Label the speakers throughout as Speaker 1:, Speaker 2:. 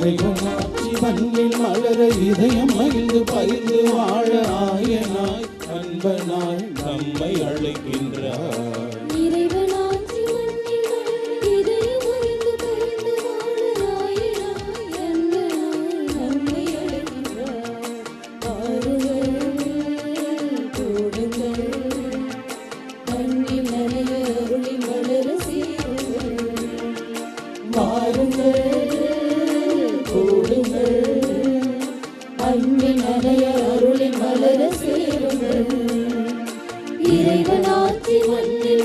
Speaker 1: இறைவனாட்சி மண்ணில் மலர இதயம் மகிழ்ந்து பகிர்ந்து வாழ ஆயனாய் அன்பனாய் நம்மை அழைக்கின்றார்.
Speaker 2: இறைவனாட்சி மண்ணில்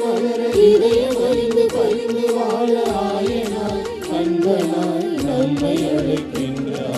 Speaker 2: மலர இதயம் அறிந்து பரிந்து வாழ ஆயனாய் அன்பனாய் நம்மை அழைக்கின்றார்.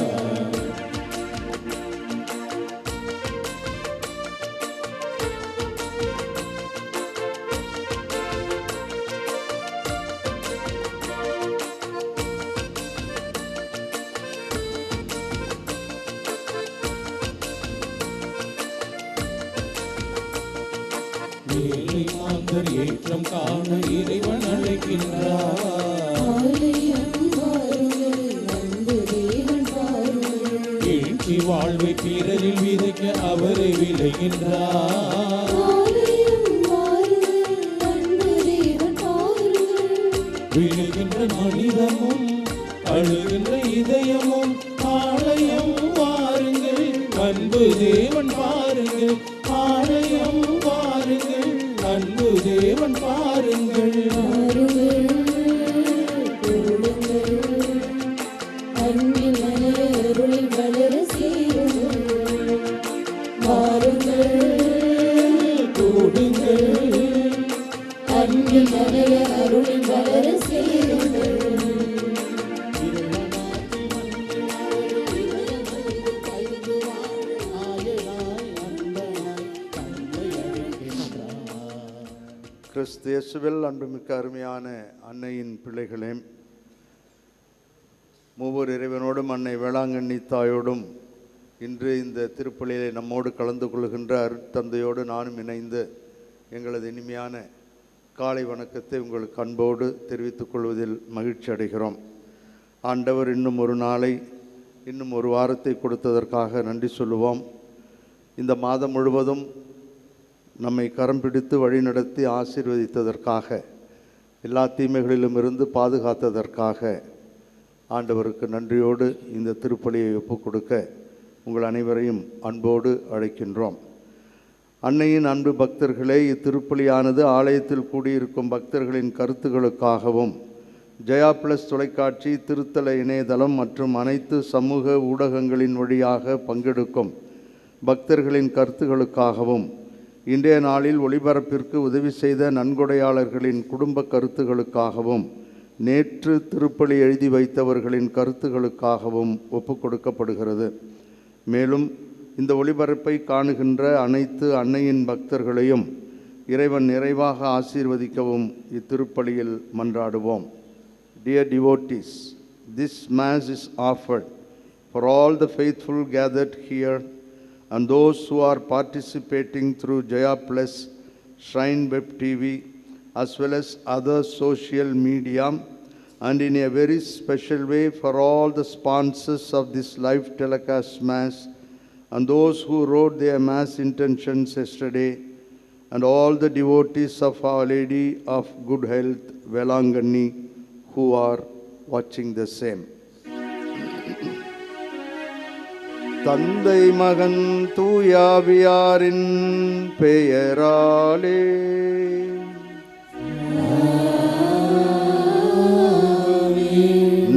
Speaker 1: ஏழை மாந்தர் ஏற்றம் காண இறைவன் அழைக்கின்றார். எழுச்சி வாழ்வை பிறரில் விதைக்க அவரை விளைகின்றார். விழுகின்ற மனிதமும் அழுகின்ற இதயமும் ஆலயம் வாருங்கள், அன்பு தேவன் பாருங்கள், ஆலயம் வாருங்கள், அன்பு தேவன் பாருங்கள்.
Speaker 3: கிறிஸ்து இயேசுவில் அன்புமிக்க அருமையான அன்னையின் பிள்ளைகளே, மூவர் இறைவனோடும் அன்னை வேளாங்கண்ணி தாயோடும் இன்று இந்த திருப்பலியிலே நம்மோடு கலந்து கொள்கின்ற அருட்தந்தையோடு நானும் இணைந்து எங்களது இனிமையான காலை வணக்கத்தை உங்களுக்கு அன்போடு தெரிவித்துக் கொள்வதில் மகிழ்ச்சி அடைகிறோம். ஆண்டவர் இன்னும் ஒரு நாளை, இன்னும் ஒரு வாரத்தை கொடுத்ததற்காக நன்றி சொல்லுவோம். இந்த மாதம் முழுவதும் நம்மை கரம் பிடித்து வழிநடத்தி ஆசீர்வதித்ததற்காக, எல்லா தீமைகளிலும் இருந்து பாதுகாத்ததற்காக ஆண்டவருக்கு நன்றியோடு இந்த திருப்பலியை ஒப்புக் கொடுக்க உங்கள் அனைவரையும் அன்போடு அழைக்கின்றோம். அன்னையின் அன்பு பக்தர்களே, இத்திருப்பலியானது ஆலயத்தில் கூடியிருக்கும் பக்தர்களின் கருத்துக்களுக்காகவும் ஜெயா பிளஸ் தொலைக்காட்சி, திருத்தல இணையதளம் மற்றும் அனைத்து சமூக ஊடகங்களின் வழியாக பங்கெடுக்கும் பக்தர்களின் கருத்துக்களுக்காகவும், இன்றைய நாளில் ஒளிபரப்பிற்கு உதவி செய்த நன்கொடையாளர்களின் குடும்ப கருத்துக்களுக்காகவும், நேற்று திருப்பலி எழுதி வைத்தவர்களின் கருத்துக்களுக்காகவும் ஒப்புக் கொடுக்கப்படுகிறது. மேலும் இந்த ஒளிபரப்பை காணுகின்ற அனைத்து அன்னையின் பக்தர்களையும் இறைவன் நிறைவாக ஆசீர்வதிக்கவும் இத்திருப்பலியில் மன்றாடுவோம். Dear devotees, this Mass is offered for all the faithful gathered here and those who are participating through Jaya Plus, Shrine Web TV, as well as other social media, and in a very special way for all the sponsors of this live telecast Mass and those who wrote their Mass intentions yesterday, and all the devotees of Our Lady of Good Health, Velanganni, who are watching the same. தந்தை மகன் தூயாவியாரின் பெயராலே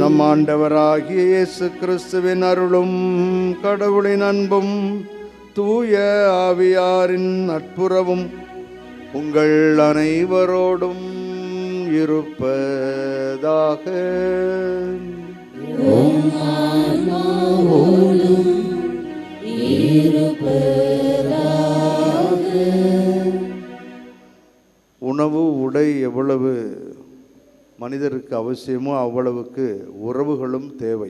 Speaker 3: நம் ஆண்டவராகிய இயேசு கிறிஸ்துவின் அருளும் கடவுளின் அன்பும் தூய ஆவியாரின் நட்புறவும் உங்கள் அனைவரோடும் இருப்பதாக. உணவு, உடை எவ்வளவு மனிதருக்கு அவசியமோ அவ்வளவுக்கு உறவுகளும் தேவை.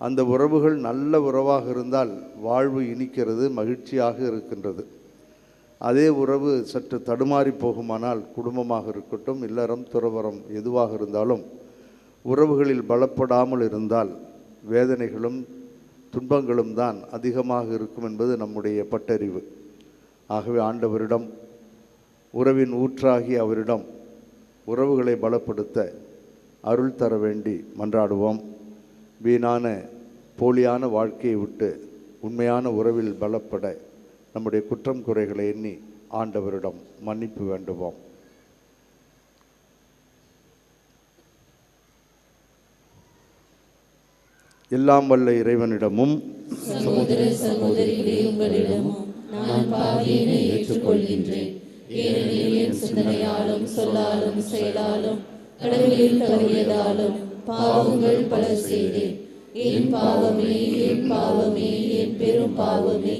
Speaker 3: அந்த உறவுகள் நல்ல உறவாக இருந்தால் வாழ்வு இனிக்கிறது, மகிழ்ச்சியாக இருக்கின்றது. அதே உறவு சற்று தடுமாறி போகுமானால், குடும்பமாக இருக்கட்டும், இல்லறம், துறவரம் எதுவாக இருந்தாலும் உறவுகளில் பலப்படாமல் இருந்தால் வேதனைகளும் துன்பங்களும் தான் அதிகமாக இருக்கும் என்பது நம்முடைய பட்டறிவு. ஆகவே ஆண்டவரிடம், உறவின் ஊற்றாகி அவரிடம் உறவுகளை பலப்படுத்த அருள் தர வேண்டி மன்றாடுவோம். வீணான போலியான வாழ்க்கையை விட்டு உண்மையான உறவில் பலப்பட நம்முடைய குற்றம் குறைகளை எண்ணி ஆண்டவரிடம் மன்னிப்பு வேண்டுவோம். எல்லாம் வல்ல இறைவனிடமும்
Speaker 2: சகோதர சகோதரிகளே, உங்களிடமும் நான் பாவியினை ஏற்றுக்கொள்கின்றேன். ஏனெனில் என் சிந்தனையாலும் சொல்லாலும் செயலாலும் கடவுளில் தவறியதாலும் பாவங்கள் பல செய்தேன். என் பாவமே, என் பாவமே, என் பெரும் பாவமே.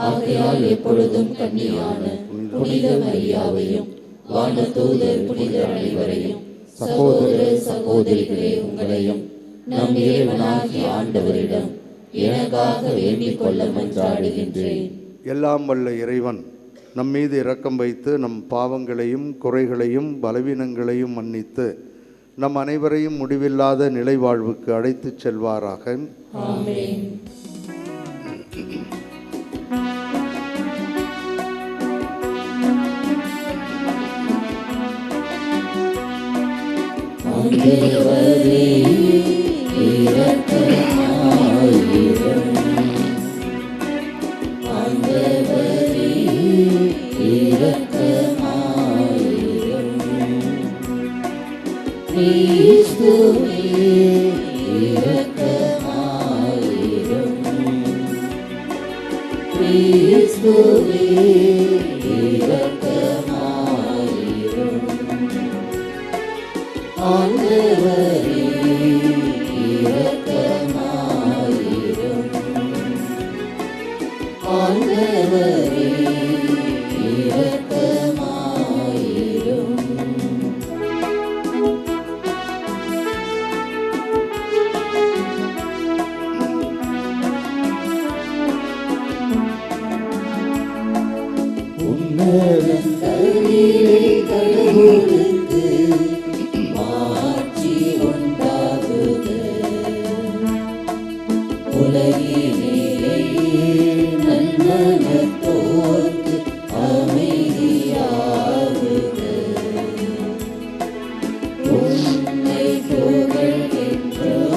Speaker 2: ஆகையால் எப்பொழுதும் கன்னியான புனித மரியாவையும் வானதூதர் புனிதர் அனைவரையும், சகோதர சகோதரிகளே, உங்களையும் நம் இறைவனாகிய ஆண்டவரிடம் எனக்காக வேண்டிக் கொள்ள மன்றாடுகின்றேன்.
Speaker 3: எல்லாம் வல்ல இறைவன் நம் மீது இரக்கம் வைத்து நம் பாவங்களையும் குறைகளையும் பலவீனங்களையும் மன்னித்து நம் அனைவரையும் முடிவில்லாத நிலை வாழ்வுக்கு அழைத்துச் செல்வாராக.
Speaker 2: ஆமென். ஆண்டவரே இரக்கமாயிரும். ஆண்டவரே இரக்கமாயிரும். கிறிஸ்துவே இரக்கமாயிரும். கிறிஸ்துவே இரக்கமாயிரும். ஆண்டவரே இரக்கமாயிரும். ஆண்டவரே இரக்கமாயிரும். உன்னதங்களிலே கடவுளுக்கு மாட்சி உண்டாகுக. உலகினிலே நன்மனத்தோர்க்கு அமைதியாகுக. உம்மை புகழ்கின்றோம்,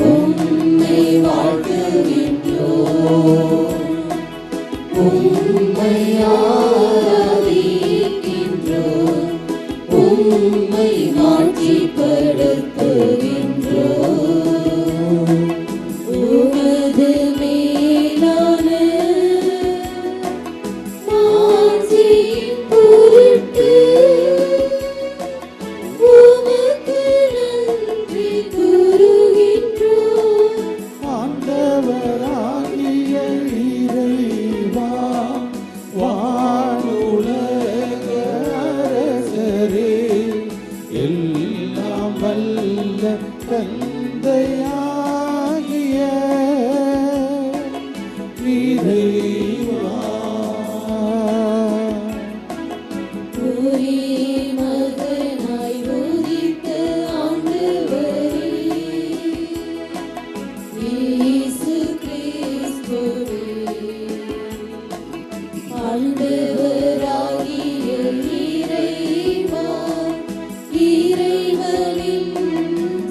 Speaker 2: உம்மை வாழ்த்துகின்றோம், உம்மை ஆராதிக்கின்றோம், உம்மை மாட்சிப்படுத்துகின்றோம். உமது மேலான மாட்சியின் பொருட்டு உமக்கு நன்றி கூறுகின்றோம்.
Speaker 1: ஆண்டவராகிய இறைவா, வானுலக அரசரே, எல்லாம் வல்ல தந்தையாகிய இறைவா,
Speaker 2: ஒரே மகனாய் உதித்த ஆண்டவரே, இயேசு கிறிஸ்துவே, ஆண்டவராகிய இறைவா, இறைவனின்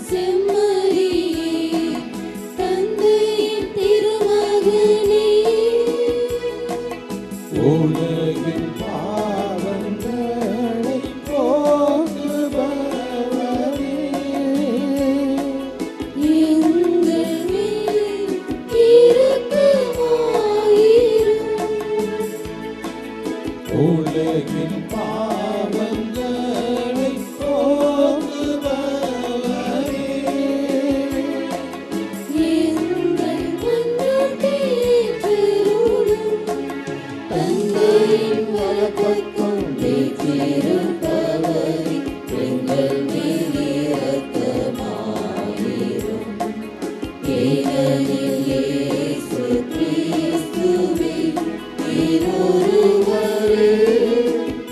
Speaker 2: செம்மறியே, தந்தையின் திருமகனே,
Speaker 1: உலகின் பாவங்களை போக்குபவரே,
Speaker 2: எங்கள் மேல் இரக்கமாயிரும்.
Speaker 1: உலகின் பாவங்களை போக்குபவரே,
Speaker 2: எங்கள் மன்றாட்டேற்றருளும். தந்தையின் வலப்பக்கம் வீற்றிருப்பவரே, எங்கள் மேல் இரக்கமாயிரும். ஏனெனில் இயேசு கிறிஸ்துவே நீரொருவரே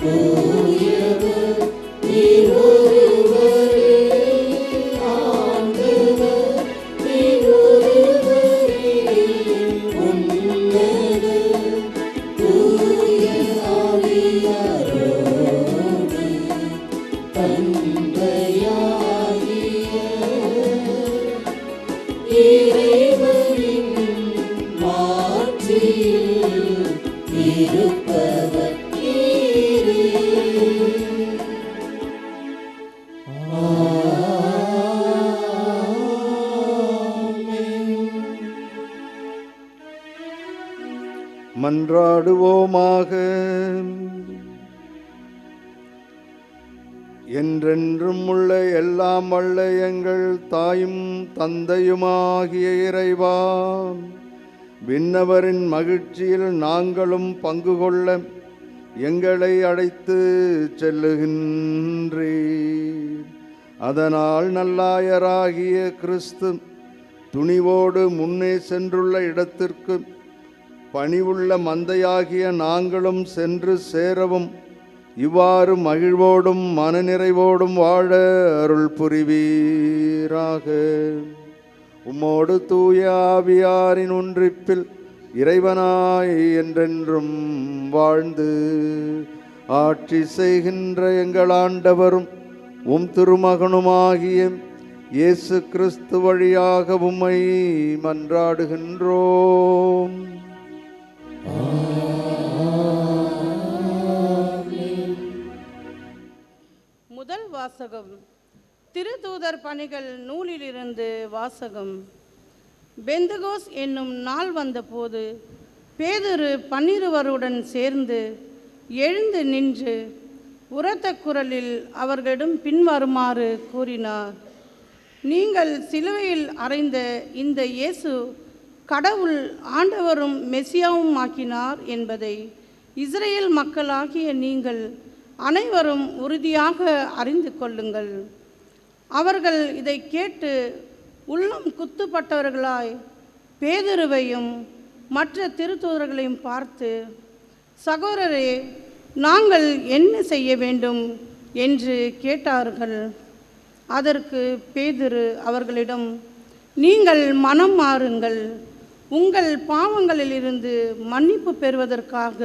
Speaker 2: தூயவர், நீரொருவரே ஆண்டவர், இருப்பவர் நீரே.
Speaker 3: மன்றாடுவோமாக. என்றென்றும் உள்ள எல்லாம் வல்ல எங்கள் தாயும் தந்தையுமாகிய இறைவா, விண்ணவரின் மகிழ்ச்சியில் நாங்களும் பங்கு கொள்ள எங்களை அழைத்து செல்லுகின்றீர். அதனால் நல்லாயராகிய கிறிஸ்து துணிவோடு முன்னே சென்றுள்ள இடத்திற்கு பணிவுள்ள மந்தையாகிய நாங்களும் சென்று சேரவும் இவ்வாறு மகிழ்வோடும் மனநிறைவோடும் வாழ அருள் புரிவீராக. உம்மோடு தூய ஆவியாரின் ஒன்றிப்பில் இறைவனாய் என்றென்றும் வாழ்ந்து ஆட்சி செய்கின்ற எங்கள் ஆண்டவரும் உம் திருமகனுமாகிய இயேசு கிறிஸ்து வழியாக உம்மை மன்றாடுகின்றோம்.
Speaker 4: முதல் வாசகம். திருத்தூதர் பணிகள் நூலிலிருந்து வாசகம். பெந்தகோஸ் என்னும் நாள் வந்தபோது பேதுரு 12 சேர்ந்து எழுந்து நின்று உரத்த குரலில் அவர்களிடம் பின்வருமாறு கூறினார். நீங்கள் சிலுவையில் அறைந்த இந்த இயேசு கடவுள் ஆண்டவரும் மெசியாவும் ஆக்கினார் என்பதை இஸ்ரேல் மக்களாகிய நீங்கள் அனைவரும் உறுதியாக அறிந்து கொள்ளுங்கள். அவர்கள் இதை கேட்டு உள்ளம் குத்துப்பட்டவர்களாய் பேதுருவையும் மற்ற திருத்தூதர்களையும் பார்த்து, சகோதரரே, நாங்கள் என்ன செய்ய வேண்டும் என்று கேட்டார்கள். அதற்கு பேதுரு அவர்களிடம், நீங்கள் மனம் மாறுங்கள், உங்கள் பாவங்களிலிருந்து மன்னிப்பு பெறுவதற்காக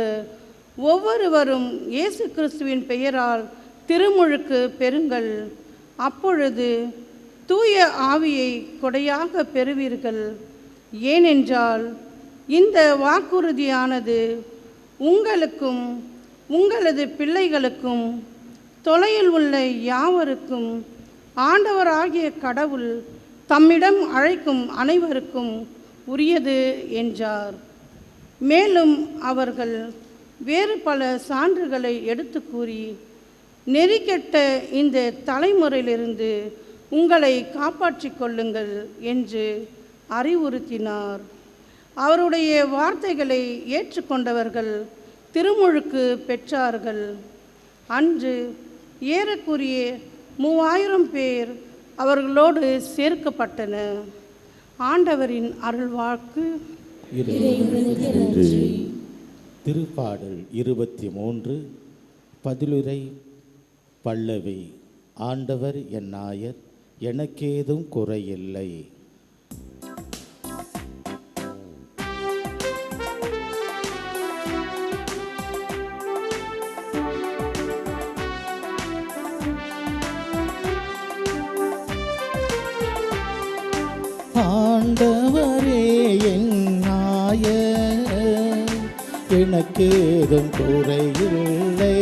Speaker 4: ஒவ்வொருவரும் இயேசு கிறிஸ்துவின் பெயரால் திருமுழுக்கு பெறுங்கள். அப்பொழுது தூய ஆவியை கொடையாக பெறுவீர்கள். ஏனென்றால் இந்த வாக்குறுதியானது உங்களுக்கும் உங்களது பிள்ளைகளுக்கும் தொலையில் உள்ள யாவருக்கும் ஆண்டவராகிய கடவுள் தம்மிடம் அழைக்கும் அனைவருக்கும் உரியது என்றார். மேலும் அவர்கள் வேறு பல சான்றுகளை எடுத்து கூறி, நெறிக்கெட்ட இந்த தலைமுறையிலிருந்து உங்களை காப்பாற்றிக் கொள்ளுங்கள் என்று அறிவுறுத்தினார். அவருடைய வார்த்தைகளை ஏற்றுக்கொண்டவர்கள் திருமுழுக்கு பெற்றார்கள். அன்று ஏறக்குறைய 3000 பேர் அவர்களோடு சேர்க்கப்பட்டனர். ஆண்டவரின் அருள்வாக்கு.
Speaker 5: திருப்பாடல் 23 பதிலுரை பல்லவி. ஆண்டவர் என் நாயர், எனக்கேதும் குறையில்லை. ஆண்டவரே என் நாயர், எனக்கேதும் குறையில்லை.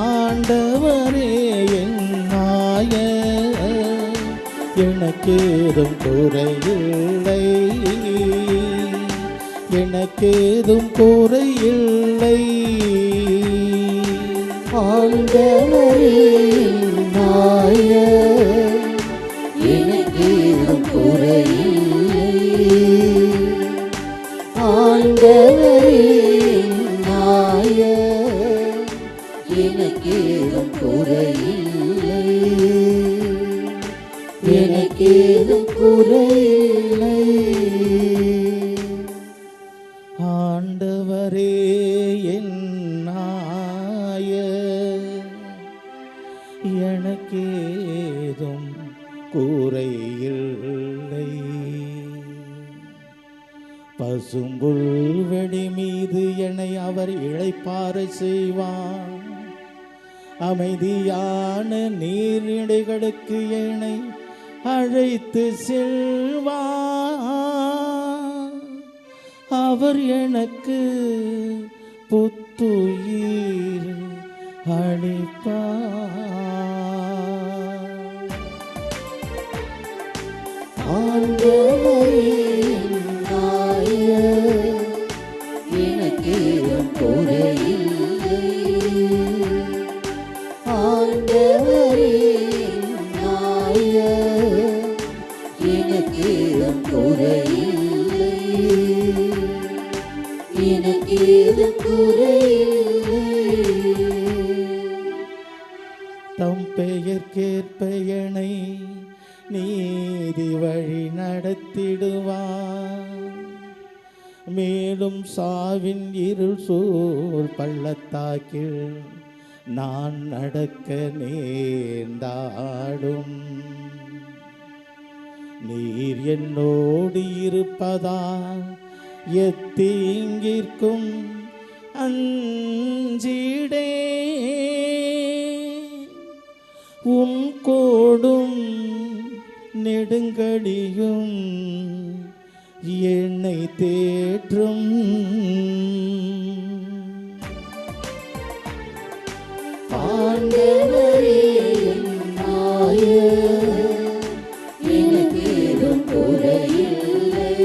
Speaker 5: ஆண்டவரே என் நாயர், எனக்கேதும் குறையில்லை. எனக்கேதும் குறையில்லை.
Speaker 2: ஆண்டவரே நாயர், எனக்கேதும் குறையில்லை. ஆண்டவரே நாயர், எனக்கேதும் குறையில்லை. எனக்கேதும் குறையில்லை.
Speaker 5: ஆண்டவரே என் நாயர், எனக்கேதும் குறையில்லை. பசும்புல் வெடி மீது என்னை அவர் இளைப்பாற செய்வார். அமைதியான நீர்நிலைகளுக்கு என்னை அழைத்து செல்வார். அவர் எனக்கு புத்துயிர் அளிப்பார்.
Speaker 2: ஆண்டவரே நாயர், எனக்கு குறையில்லை. ஆண்டவரே நாயர், எனக்கு குறையில்லை. எனக்கு குறையில்லை.
Speaker 5: தம் பெயர்க்கேற்ப என்னை நீதி வழி நடத்திடுவார். மேலும் சாவின் இருள் சூழ் பள்ளத்தாக்கில் நான் நடக்க நேர்ந்தாடும். நீர் என்னோடு இருப்பதால் எத்தீங்கிற்கும் அஞ்சிடே. உன் கோடும் நெடுங்கடியும் என்னை தேற்றும்.
Speaker 2: ஆண்டவரே நாயர், எனக்கு குறையில்லை.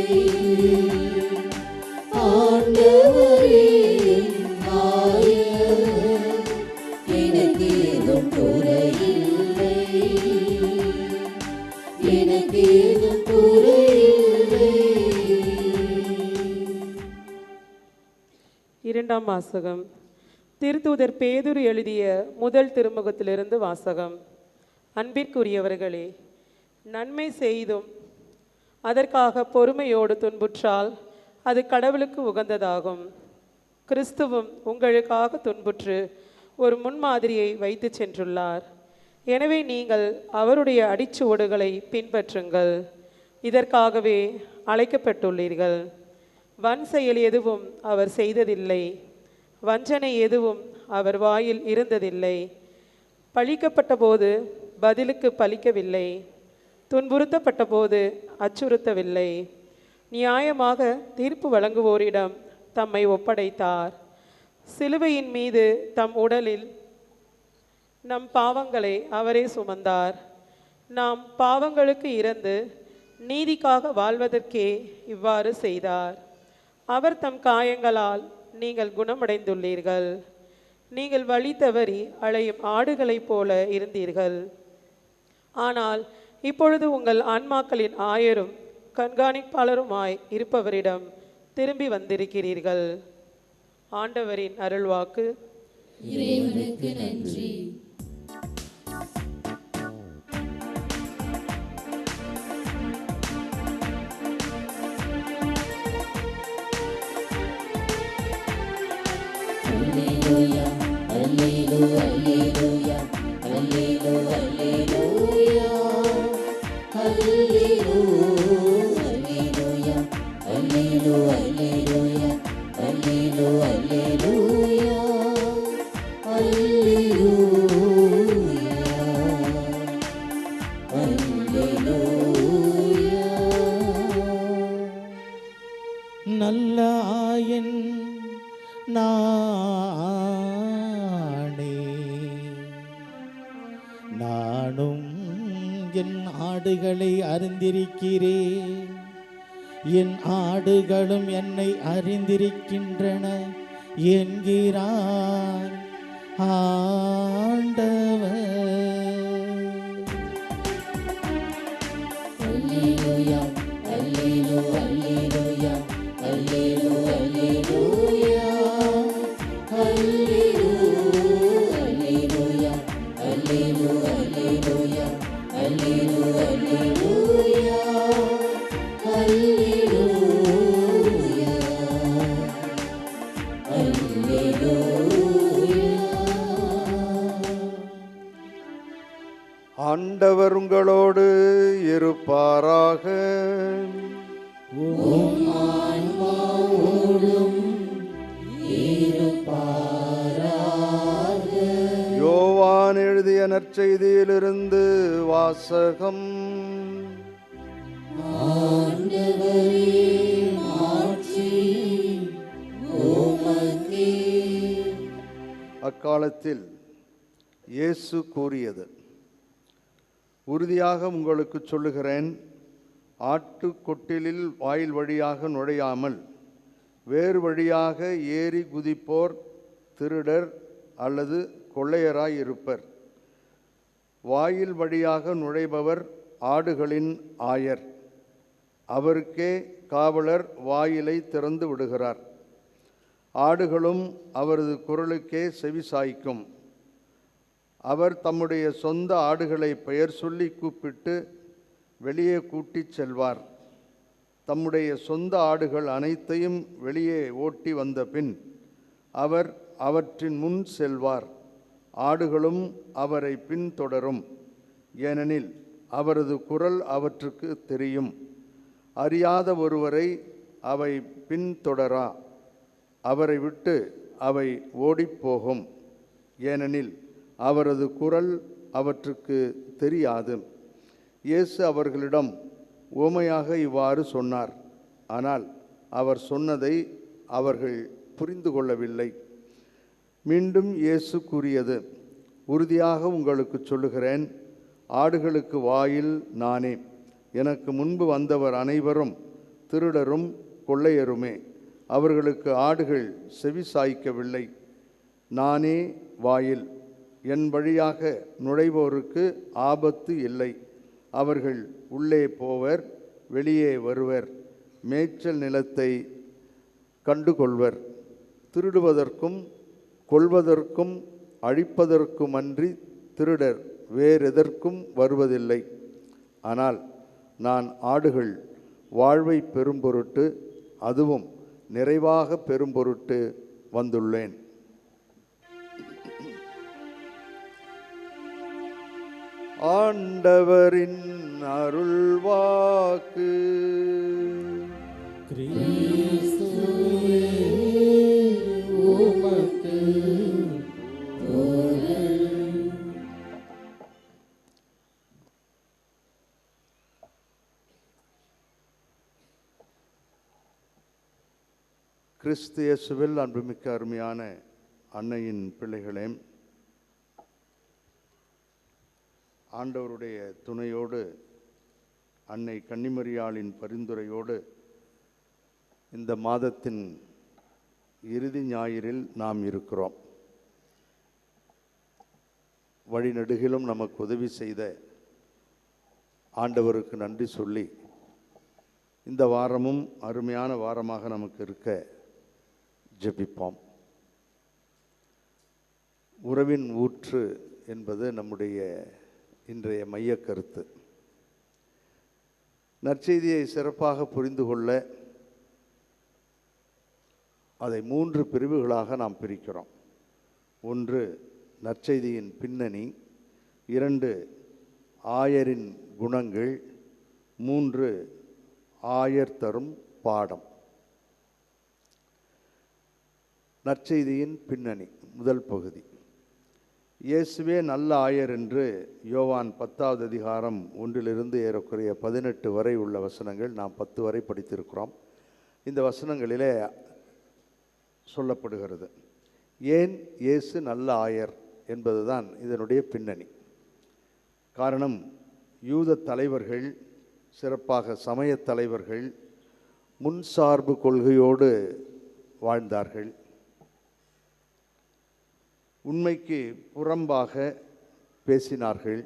Speaker 2: ஆண்டவரே நாயர், எனக்கு குறையில்லை. எனக்கு குறையில்லை.
Speaker 6: இரண்டாம் வாசகம். திருத்தூதர் பேதுரு எழுதிய முதல் திருமுகத்திலிருந்து வாசகம். அன்பிற்குரியவர்களே, நன்மை செய்தும் அதற்காக பொறுமையோடு துன்புற்றால் அது கடவுளுக்கு உகந்ததாகும். கிறிஸ்துவும் உங்களுக்காக துன்புற்று ஒரு முன்மாதிரியை வைத்து சென்றுள்ளார். எனவே நீங்கள் அவருடைய அடிச்சுவடுகளை பின்பற்றுங்கள். இதற்காகவே அழைக்கப்பட்டுள்ளீர்கள். வன் செயல் எதுவும் அவர் செய்ததில்லை. வஞ்சனை எதுவும் அவர் வாயில் இருந்ததில்லை. பழிக்கப்பட்ட போது பதிலுக்கு பலிக்கவில்லை. துன்புறுத்தப்பட்ட போது அச்சுறுத்தவில்லை. நியாயமாக தீர்ப்பு வழங்குவோரிடம் தம்மை ஒப்படைத்தார். சிலுவையின் மீது தம் உடலில் நம் பாவங்களை அவரே சுமந்தார். நாம் பாவங்களுக்கு இறந்து நீதிக்காக வாழ்வதற்கே இவ்வாறு செய்தார். அவர் தம் காயங்களால் நீங்கள் குணமடைந்துள்ளீர்கள். நீங்கள் வழி தவறி அலையும் ஆடுகளைப் போல இருந்தீர்கள். ஆனால் இப்பொழுது உங்கள் ஆன்மாக்களின் ஆயரும் கண்காணிப்பாளருமாய் இருப்பவரிடம் திரும்பி வந்திருக்கிறீர்கள். ஆண்டவரின் அருள்வாக்கு.
Speaker 1: இறைவனுக்கு நன்றி.
Speaker 2: Alleluia, alleluia, alleluia, alleluia, alleluia, alleluia, alleluia, alleluia, alleluia, alleluia.
Speaker 5: நல்ல ஆயன் நானே, நானும் என் ஆடுகளை அறிந்திருக்கிறேன், என் ஆடுகளும் என்னை அறிந்திருக்கின்றன என்கிறார் ஆண்டவர்.
Speaker 2: Alleluia, alleluia, alleluia, alleluia, alleluia, alleluia, alleluia, alleluia, alleluia,
Speaker 3: ஆண்டவர் உங்களோடு இருப்பாராக. யோவான் எழுதிய நற்செய்தியிலிருந்து வாசகம்.
Speaker 2: ஆண்டவரே மாட்சி
Speaker 3: அக்காலத்தில் இயேசு கூறியது, உறுதியாக உங்களுக்கு சொல்லுகிறேன், ஆட்டுக்கொட்டிலில் வாயில் வழியாக நுழையாமல் வேறு வழியாக ஏறி குதிப்போர் திருடர் அல்லது கொள்ளையராய் இருப்பர். வாயில் வழியாக நுழைபவர் ஆடுகளின் ஆயர். அவருக்கே காவலர் வாயிலை திறந்து விடுகிறார். ஆடுகளும் அவரது குரலுக்கே செவிசாய்க்கும். அவர் தம்முடைய சொந்த ஆடுகளை பெயர் சொல்லி கூப்பிட்டு வெளியே கூட்டிச் செல்வார். தம்முடைய சொந்த ஆடுகள் அனைத்தையும் வெளியே ஓட்டி வந்த பின் அவர் அவற்றின் முன் செல்வார். ஆடுகளும் அவரை பின்தொடரும், ஏனெனில் அவரது குரல் அவற்றுக்கு தெரியும். அறியாத ஒருவரை அவை பின்தொடரா. அவரை விட்டு அவை ஓடிப்போகும், ஏனெனில் அவரது குரல் அவற்றுக்கு தெரியாது. இயேசு அவர்களிடம் உவமையாக இவ்வாறு சொன்னார். ஆனால் அவர் சொன்னதை அவர்கள் புரிந்து கொள்ளவில்லை. மீண்டும் இயேசு கூறியது, உறுதியாக உங்களுக்கு சொல்லுகிறேன், ஆடுகளுக்கு வாயில் நானே. எனக்கு முன்பு வந்தவர் அனைவரும் திருடரும் கொள்ளையருமே. அவர்களுக்கு ஆடுகள் செவி சாய்க்கவில்லை. நானே வாயில். என் வழியாக நுழைவோருக்கு ஆபத்து இல்லை. அவர்கள் உள்ளே போவர், வெளியே வருவர், மேய்ச்சல் நிலத்தை கண்டுகொள்வர். திருடுவதற்கும் கொல்வதற்கும் அழிப்பதற்குமன்றி திருடர் வேறெதற்கும் வருவதில்லை. ஆனால் நான் ஆடுகள் வாழ்வை பெறும் பொருட்டு, அதுவும் நிறைவாக பெறும் பொருட்டு வந்துள்ளேன். ஆண்டவரின் அருள்வாக்கு.
Speaker 5: கிறிஸ்துவே உமக்கு
Speaker 3: கிறிஸ்து இயேசுவில் அன்புமிக்க அருமையான அன்னையின் பிள்ளைகளே, ஆண்டவருடைய துணையோடு, அன்னை கன்னிமரியாளின் பரிந்துரையோடு இந்த மாதத்தின் இறுதி ஞாயிறில் நாம் இருக்கிறோம். வழிநெடுகிலும் நமக்கு உதவி செய்த ஆண்டவருக்கு நன்றி சொல்லி, இந்த வாரமும் அருமையான வாரமாக நமக்கு இருக்க ஜெபிப்போம். உறவின் ஊற்று என்பது நம்முடைய இன்றைய மைய கருத்து. நற்செய்தியை சிறப்பாக புரிந்து கொள்ள அதை 3 பிரிவுகளாக நாம் பிரிக்கிறோம். 1, நற்செய்தியின் பின்னணி. 2, ஆயரின் குணங்கள். 3, ஆயர் தரும் பாடம். நற்செய்தியின் பின்னணி முதல் பகுதி. இயேசுவே நல்ல ஆயர் என்று யோவான் 10வது அதிகாரம் 1 ஏறக்குறைய 18 வரை உள்ள வசனங்கள் நாம் 10 வரை படித்திருக்கிறோம். இந்த வசனங்களிலே சொல்லப்படுகிறது. ஏன் இயேசு நல்ல ஆயர் என்பதுதான் இதனுடைய பின்னணி. காரணம், யூத தலைவர்கள், சிறப்பாக சமய தலைவர்கள் முன்சார்பு கொள்கையோடு வாழ்ந்தார்கள். உண்மைக்கு புறம்பாக பேசினார்கள்.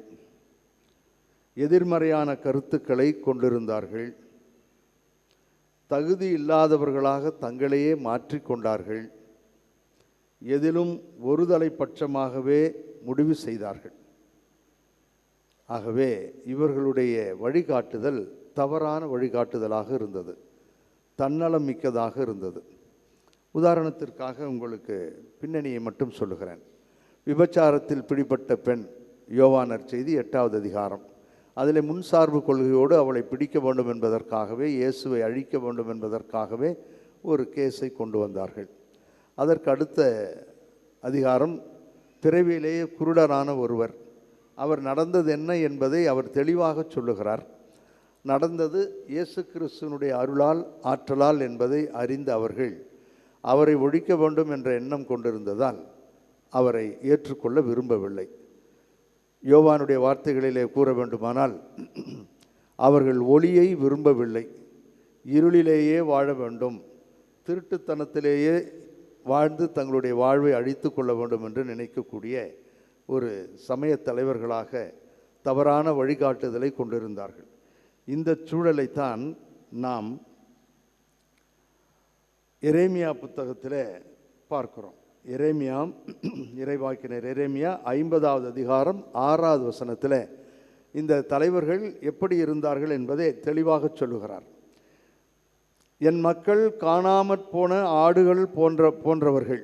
Speaker 3: எதிர்மறையான கருத்துக்களை கொண்டிருந்தார்கள். தகுதி இல்லாதவர்களாக தங்களையே மாற்றிக்கொண்டார்கள். எதிலும் ஒருதலை பட்சமாகவே முடிவு செய்தார்கள். ஆகவே இவர்களுடைய வழிகாட்டுதல் தவறான வழிகாட்டுதலாக இருந்தது, தன்னலம் மிக்கதாக இருந்தது. உதாரணத்திற்காக உங்களுக்கு பின்னணியை மட்டும் சொல்லுகிறேன். விபச்சாரத்தில் பிடிபட்ட பெண், யோவான் நற்செய்தி 8வது அதிகாரம். அதில் முன்சார்பு கொள்கையோடு அவளை பிடிக்க வேண்டும் என்பதற்காகவே, இயேசுவை அழிக்க வேண்டும் என்பதற்காகவே ஒரு கேஸை கொண்டு வந்தார்கள். அதற்கு அடுத்த அதிகாரம், பிறவியிலேயே குருடரான ஒருவர். அவர் நடந்தது என்ன என்பதை அவர் தெளிவாக சொல்லுகிறார். நடந்தது இயேசு கிறிஸ்துவனுடைய அருளால், ஆற்றலால் என்பதை அறிந்த அவர்கள் அவரை ஒழிக்க வேண்டும் என்ற எண்ணம் கொண்டிருந்ததால் அவரை ஏற்றுக்கொள்ள விரும்பவில்லை. யோவானுடைய வார்த்தைகளிலே கூற வேண்டுமானால், அவர்கள் ஒளியை விரும்பவில்லை, இருளிலேயே வாழ வேண்டும், திருட்டுத்தனத்திலேயே வாழ்ந்து தங்களுடைய வாழ்வை அழித்து கொள்ள வேண்டும் என்று நினைக்கக்கூடிய ஒரு சமய தலைவர்களாக தவறான வழிகாட்டுதலை கொண்டிருந்தார்கள். இந்த சூழலைத்தான் நாம் எரேமியா புத்தகத்தில் பார்க்கிறோம். எரேமியா, இறைவாக்கினர் எரேமியா 50வது அதிகாரம் 6வது வசனத்தில் இந்த தலைவர்கள் எப்படி இருந்தார்கள் என்பதை தெளிவாக சொல்லுகிறார். என் மக்கள் காணாமற் போன ஆடுகள் போன்றவர்கள்,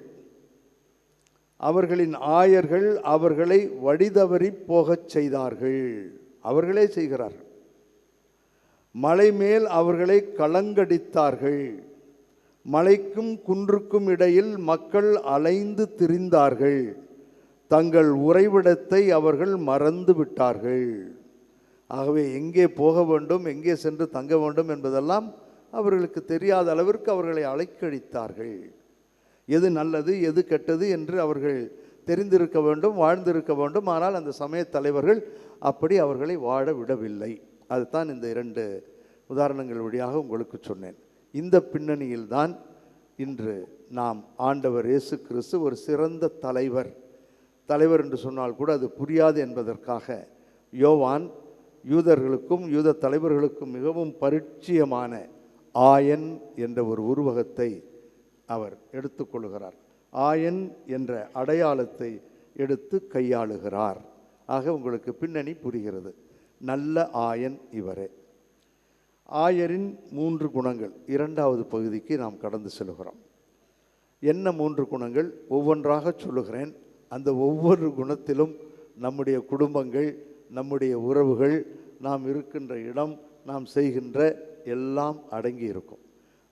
Speaker 3: அவர்களின் ஆயர்கள் அவர்களை வழிதவறி போகச் செய்தார்கள். அவர்களே செய்கிறார்கள். மலை மேல் அவர்களை கலங்கடித்தார்கள். மலைக்கும் குன்றுக்கும் இடையில் மக்கள் அலைந்து திரிந்தார்கள். தங்கள் உறைவிடத்தை அவர்கள் மறந்து விட்டார்கள். ஆகவே எங்கே போக வேண்டும், எங்கே சென்று தங்க வேண்டும் என்பதெல்லாம் அவர்களுக்கு தெரியாத அளவிற்கு அவர்களை அலைக்கழித்தார்கள். எது நல்லது எது கெட்டது என்று அவர்கள் தெரிந்திருக்க வேண்டும், வாழ்ந்திருக்க வேண்டும். ஆனால் அந்த சமய தலைவர்கள் அப்படி அவர்களை வாழ விடவில்லை. அதுதான் இந்த 2 உதாரணங்கள் வழியாக உங்களுக்கு சொன்னேன். இந்த பின்னணியில்தான் இன்று நாம் ஆண்டவர் இயேசு கிறிஸ்து ஒரு சிறந்த தலைவர் என்று சொன்னால் கூட அது புரியாது என்பதற்காக யோவான் யூதர்களுக்கும் யூத தலைவர்களுக்கும் மிகவும் பரிச்சயமான ஆயன் என்ற ஒரு உருவகத்தை அவர் எடுத்துக்கொள்கிறார். ஆயன் என்ற அடையாளத்தை எடுத்து கையாளுகிறார். ஆக உங்களுக்கு பின்னணி புரிகிறது. நல்ல ஆயன் இவரே. ஆயரின் 3 குணங்கள் 2வது பகுதிக்கு நாம் கடந்து செல்கிறோம். என்ன 3 குணங்கள்? ஒவ்வொன்றாக சொல்லுகிறேன். அந்த ஒவ்வொரு குணத்திலும் நம்முடைய குடும்பங்கள், நம்முடைய உறவுகள், நாம் இருக்கின்ற இடம், நாம் செய்கின்ற எல்லாம் அடங்கி இருக்கும்.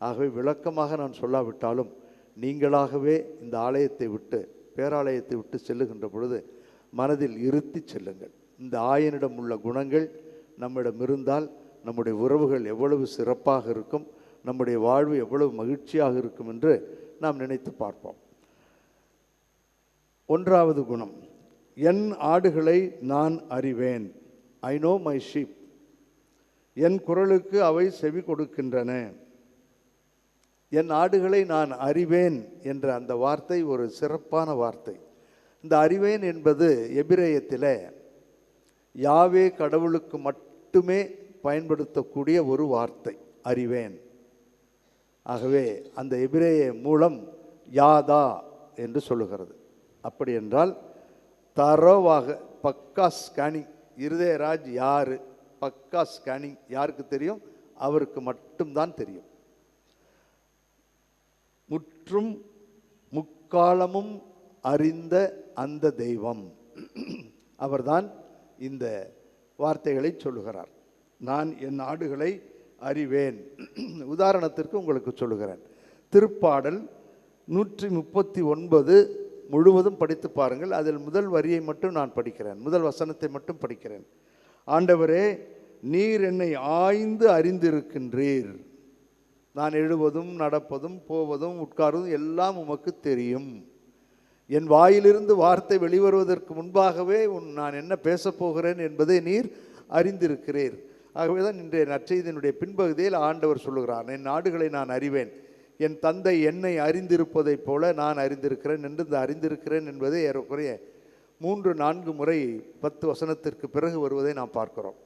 Speaker 3: ஆகவே விளக்கமாக நான் சொல்லாவிட்டாலும் நீங்களாகவே இந்த ஆலயத்தை விட்டு, பேராலயத்தை விட்டு செல்லுகின்ற பொழுது மனதில் இருத்தி செல்லுங்கள். இந்த ஆயனிடம் உள்ள குணங்கள் நம்மிடம் இருந்தால் நம்முடைய உறவுகள் எவ்வளவு சிறப்பாக இருக்கும், நம்முடைய வாழ்வு எவ்வளவு மகிழ்ச்சியாக இருக்கும் என்று நாம் நினைத்து பார்ப்போம். 1வது குணம், என் ஆடுகளை நான் அறிவேன். I know my sheep. என் குரலுக்கு அவை செவி கொடுக்கின்றன. என் ஆடுகளை நான் அறிவேன் என்ற அந்த வார்த்தை ஒரு சிறப்பான வார்த்தை. இந்த அறிவேன் என்பது எபிரேயத்தில் யாவே கடவுளுக்கு மட்டுமே பயன்படுத்தக்கூடிய ஒரு வார்த்தை, அறிவேன். ஆகவே அந்த எபிரேய மூலம் யாதா என்று சொல்லுகிறது. அப்படி என்றால் தரவாக பக்கா ஸ்கேனிங். இருதயராஜ் யாரு? பக்கா ஸ்கேனிங். யாருக்கு தெரியும்? அவருக்கு மட்டும்தான் தெரியும். முற்றும் முக்காலமும் அறிந்த அந்த தெய்வம் அவர்தான் இந்த வார்த்தைகளை சொல்லுகிறார். நான் என் ஆடுகளை அறிவேன். உதாரணத்திற்கு உங்களுக்கு சொல்லுகிறேன். திருப்பாடல் 139 முழுவதும் படித்து பாருங்கள். அதில் முதல் வரியை மட்டும் நான் படிக்கிறேன், முதல் வசனத்தை மட்டும் படிக்கிறேன். ஆண்டவரே, நீர் என்னை ஆய்ந்து அறிந்திருக்கின்றீர். நான் எழுவதும் நடப்பதும் போவதும் உட்கார்வதும் எல்லாம் உமக்கு தெரியும். என் வாயிலிருந்து வார்த்தை வெளிவருவதற்கு முன்பாகவே நான் என்ன பேசப்போகிறேன் என்பதை நீர் அறிந்திருக்கிறீர். ஆகவே தான் இன்றைய நற்செய்தியினுடைய பின்பகுதியில் ஆண்டவர் சொல்லுகிறார், என் ஆடுகளை நான் அறிவேன். என் தந்தை என்னை அறிந்திருப்பதைப் போல நான் அறிந்திருக்கிறேன் என்று இந்த அறிந்திருக்கிறேன் என்பதை ஏறக்குறைய 3-4 முறை 10 வசனத்திற்கு பிறகு வருவதை நாம் பார்க்கிறோம்.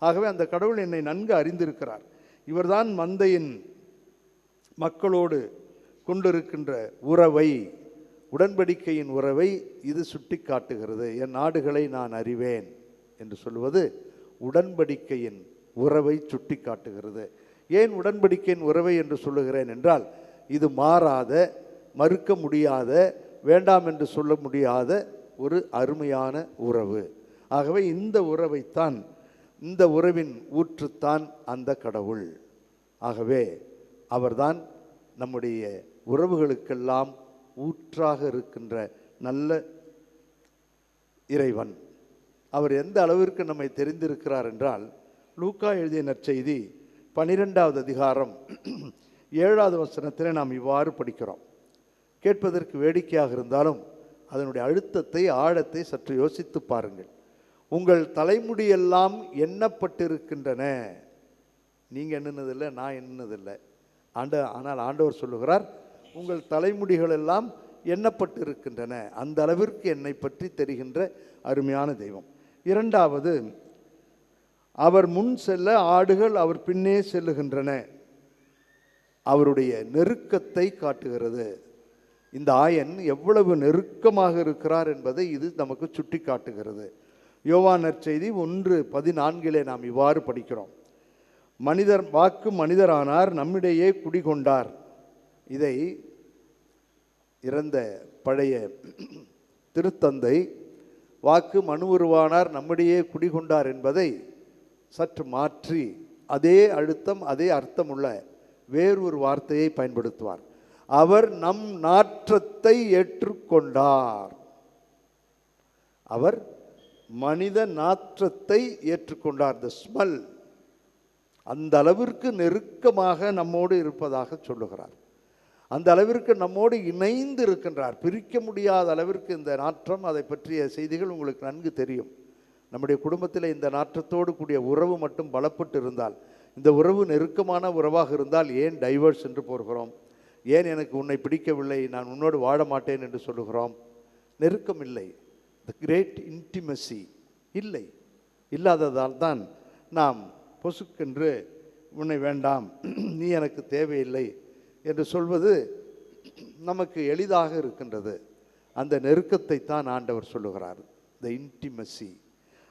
Speaker 3: ஆகவே அந்த கடவுள் என்னை நன்கு அறிந்திருக்கிறார். இவர்தான் மந்தையின் மக்களோடு கொண்டிருக்கின்ற உறவை, உடன்படிக்கையின் உறவை இது சுட்டி காட்டுகிறது. என் ஆடுகளை நான் அறிவேன் என்று சொல்வது உடன்படிக்கையின் உறவை சுட்டி காட்டுகிறது. ஏன் உடன்படிக்கையின் உறவை என்று சொல்லுகிறேன் என்றால், இது மாறாத, மறுக்க முடியாத, வேண்டாம் என்று சொல்ல முடியாத ஒரு அருமையான உறவு. ஆகவே இந்த உறவைத்தான், இந்த உறவின் ஊற்றுத்தான் அந்த கடவுள். ஆகவே அவர்தான் நம்முடைய உறவுகளுக்கெல்லாம் ஊற்றாக இருக்கின்ற நல்ல இறைவன். அவர் எந்த அளவிற்கு நம்மை தெரிந்திருக்கிறார் என்றால், லூக்கா எழுதிய நற்செய்தி 12வது அதிகாரம் 7வது வசனத்தில் நாம் இவ்வாறு படிக்கிறோம். கேட்பதற்கு வேடிக்கையாக இருந்தாலும் அதனுடைய அழுத்தத்தை, ஆழத்தை சற்று யோசித்து பாருங்கள். உங்கள் தலைமுடியெல்லாம் எண்ணப்பட்டிருக்கின்றன. நீங்கள் எண்ணினதில்லை, நான் எண்ணினதில்லை. ஆனால் ஆண்டவர் சொல்லுகிறார், உங்கள் தலைமுடிகள் எல்லாம் எண்ணப்பட்டிருக்கின்றன. அந்த அளவிற்கு என்னை பற்றி தெரிகின்ற அருமையான தெய்வம். இரண்டாவது, அவர் முன் செல்ல ஆடுகள் அவர் பின்னே செல்லுகின்றன. அவருடைய நெருக்கத்தை காட்டுகிறது. இந்த ஆயன் எவ்வளவு நெருக்கமாக இருக்கிறார் என்பதை இது நமக்கு சுட்டி காட்டுகிறது. யோவான் நற்செய்தி 1:14 நாம் இவ்வாறு படிக்கிறோம். மனிதர் வாக்கு மனிதரானார், நம்மிடையே குடிகொண்டார். இதை இறந்த பழைய திருத்தந்தை வாக்கு மனு உருவானார், நம்மிடையே குடிகொண்டார் என்பதை சற்று மாற்றி அதே அழுத்தம், அதே அர்த்தமுள்ள வேறொரு வார்த்தையை பயன்படுத்துவார். அவர் நம் நாற்றத்தை ஏற்றுக்கொண்டார். அவர் மனித நாற்றத்தை ஏற்றுக்கொண்டார். த ஸ்மெல். அந்த அளவிற்கு நெருக்கமாக நம்மோடு இருப்பதாக சொல்லுகிறார். அந்த அளவிற்கு நம்மோடு இணைந்து இருக்கின்றார். பிரிக்க முடியாத அளவிற்கு இந்த நாற்றம், அதை பற்றிய செய்திகள் உங்களுக்கு நன்கு தெரியும். நம்முடைய குடும்பத்தில் இந்த நாற்றத்தோடு கூடிய உறவு மட்டும் பலப்பட்டு இருந்தால், இந்த உறவு நெருக்கமான உறவாக இருந்தால் ஏன் டைவர்ஸ் என்று போகிறோம்? ஏன் எனக்கு உன்னை பிடிக்கவில்லை, நான் உன்னோடு வாழ மாட்டேன் என்று சொல்லுகிறோம்? நெருக்கம் இல்லை. த கிரேட் இன்டிமசி இல்லை. இல்லாததால் தான் நாம் பொசுக்கென்று உன்னை வேண்டாம், நீ எனக்கு தேவையில்லை என்று சொல்வது நமக்கு எளிதாக இருக்கின்றது. அந்த நெருக்கத்தை தான் ஆண்டவர் சொல்லுகிறார், த இன்டிமசி.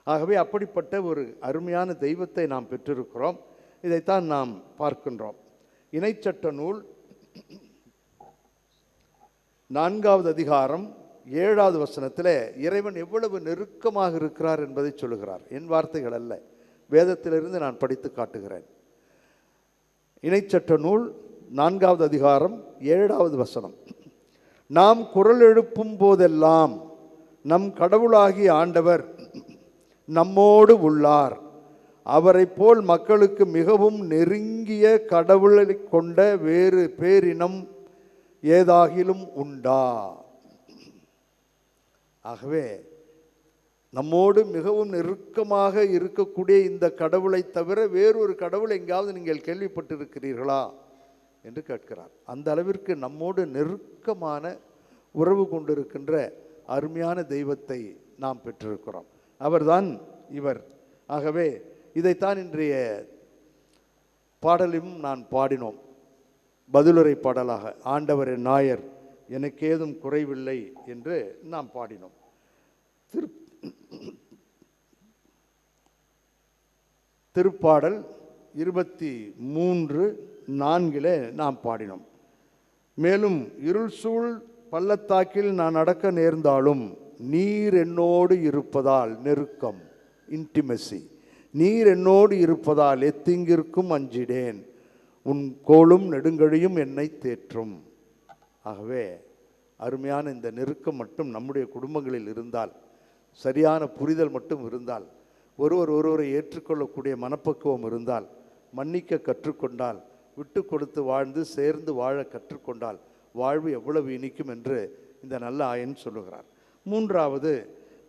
Speaker 3: ஆகவே அப்படிப்பட்ட ஒரு அருமையான தெய்வத்தை நாம் பெற்றிருக்கிறோம். இதைத்தான் நாம் பார்க்கின்றோம். இணைச்சட்ட நூல் 4வது அதிகாரம் 7வது வசனத்தில் இறைவன் எவ்வளவு நெருக்கமாக இருக்கிறார் என்பதை சொல்லுகிறார். என் வார்த்தைகள் அல்ல, வேதத்திலிருந்து நான் படித்து காட்டுகிறேன். இணைச்சட்ட நூல் 4வது அதிகாரம் 7வது வசனம். நாம் குரல் எழுப்பும் போதெல்லாம் நம் கடவுளாகிய ஆண்டவர் நம்மோடு உள்ளார். அவரை போல் மக்களுக்கு மிகவும் நெருங்கிய கடவுளை கொண்ட வேறு பேரினம் ஏதாகிலும் உண்டா? ஆகவே நம்மோடு மிகவும் நெருக்கமாக இருக்கக்கூடிய இந்த கடவுளை தவிர வேறொரு கடவுள் எங்காவது நீங்கள் கேள்விப்பட்டிருக்கிறீர்களா என்று கேட்கிறார். அந்த அளவிற்கு நம்மோடு நெருக்கமான உறவு கொண்டிருக்கின்ற அருமையான தெய்வத்தை நாம் பெற்றிருக்கிறோம். அவர்தான் இவர். ஆகவே இதைத்தான் இன்றைய பாடலும் நான் பாடினோம். பதிலுரை பாடலாக ஆண்டவர் என் நாயர், எனக்கு ஏதும் குறைவில்லை என்று நாம் பாடினோம். திருப்பாடல் 23:4 நாம் பாடினோம். மேலும் இருள் சூழ் பள்ளத்தாக்கில் நான் நடக்க நேர்ந்தாலும் நீர் என்னோடு இருப்பதால், நெருக்கம், இன்டிமசி, நீர் என்னோடு இருப்பதால் எத்திங்கிற்கும் அஞ்சிடேன், உன் கோலும் நெடுங்கழியும் என்னை தேற்றும். ஆகவே அருமையான இந்த நெருக்கம் மட்டும் நம்முடைய குடும்பங்களில் இருந்தால், சரியான புரிதல் மட்டும் இருந்தால், ஒருவரை ஏற்றுக்கொள்ளக்கூடிய மனப்பக்குவம் இருந்தால், மன்னிக்க கற்றுக்கொண்டால், விட்டு கொடுத்து வாழ்ந்து சேர்ந்து வாழ கற்றுக்கொண்டால் வாழ்வு எவ்வளவு இனிக்கும் என்று இந்த நல்ல ஆயன் சொல்லுகிறார். 3வது,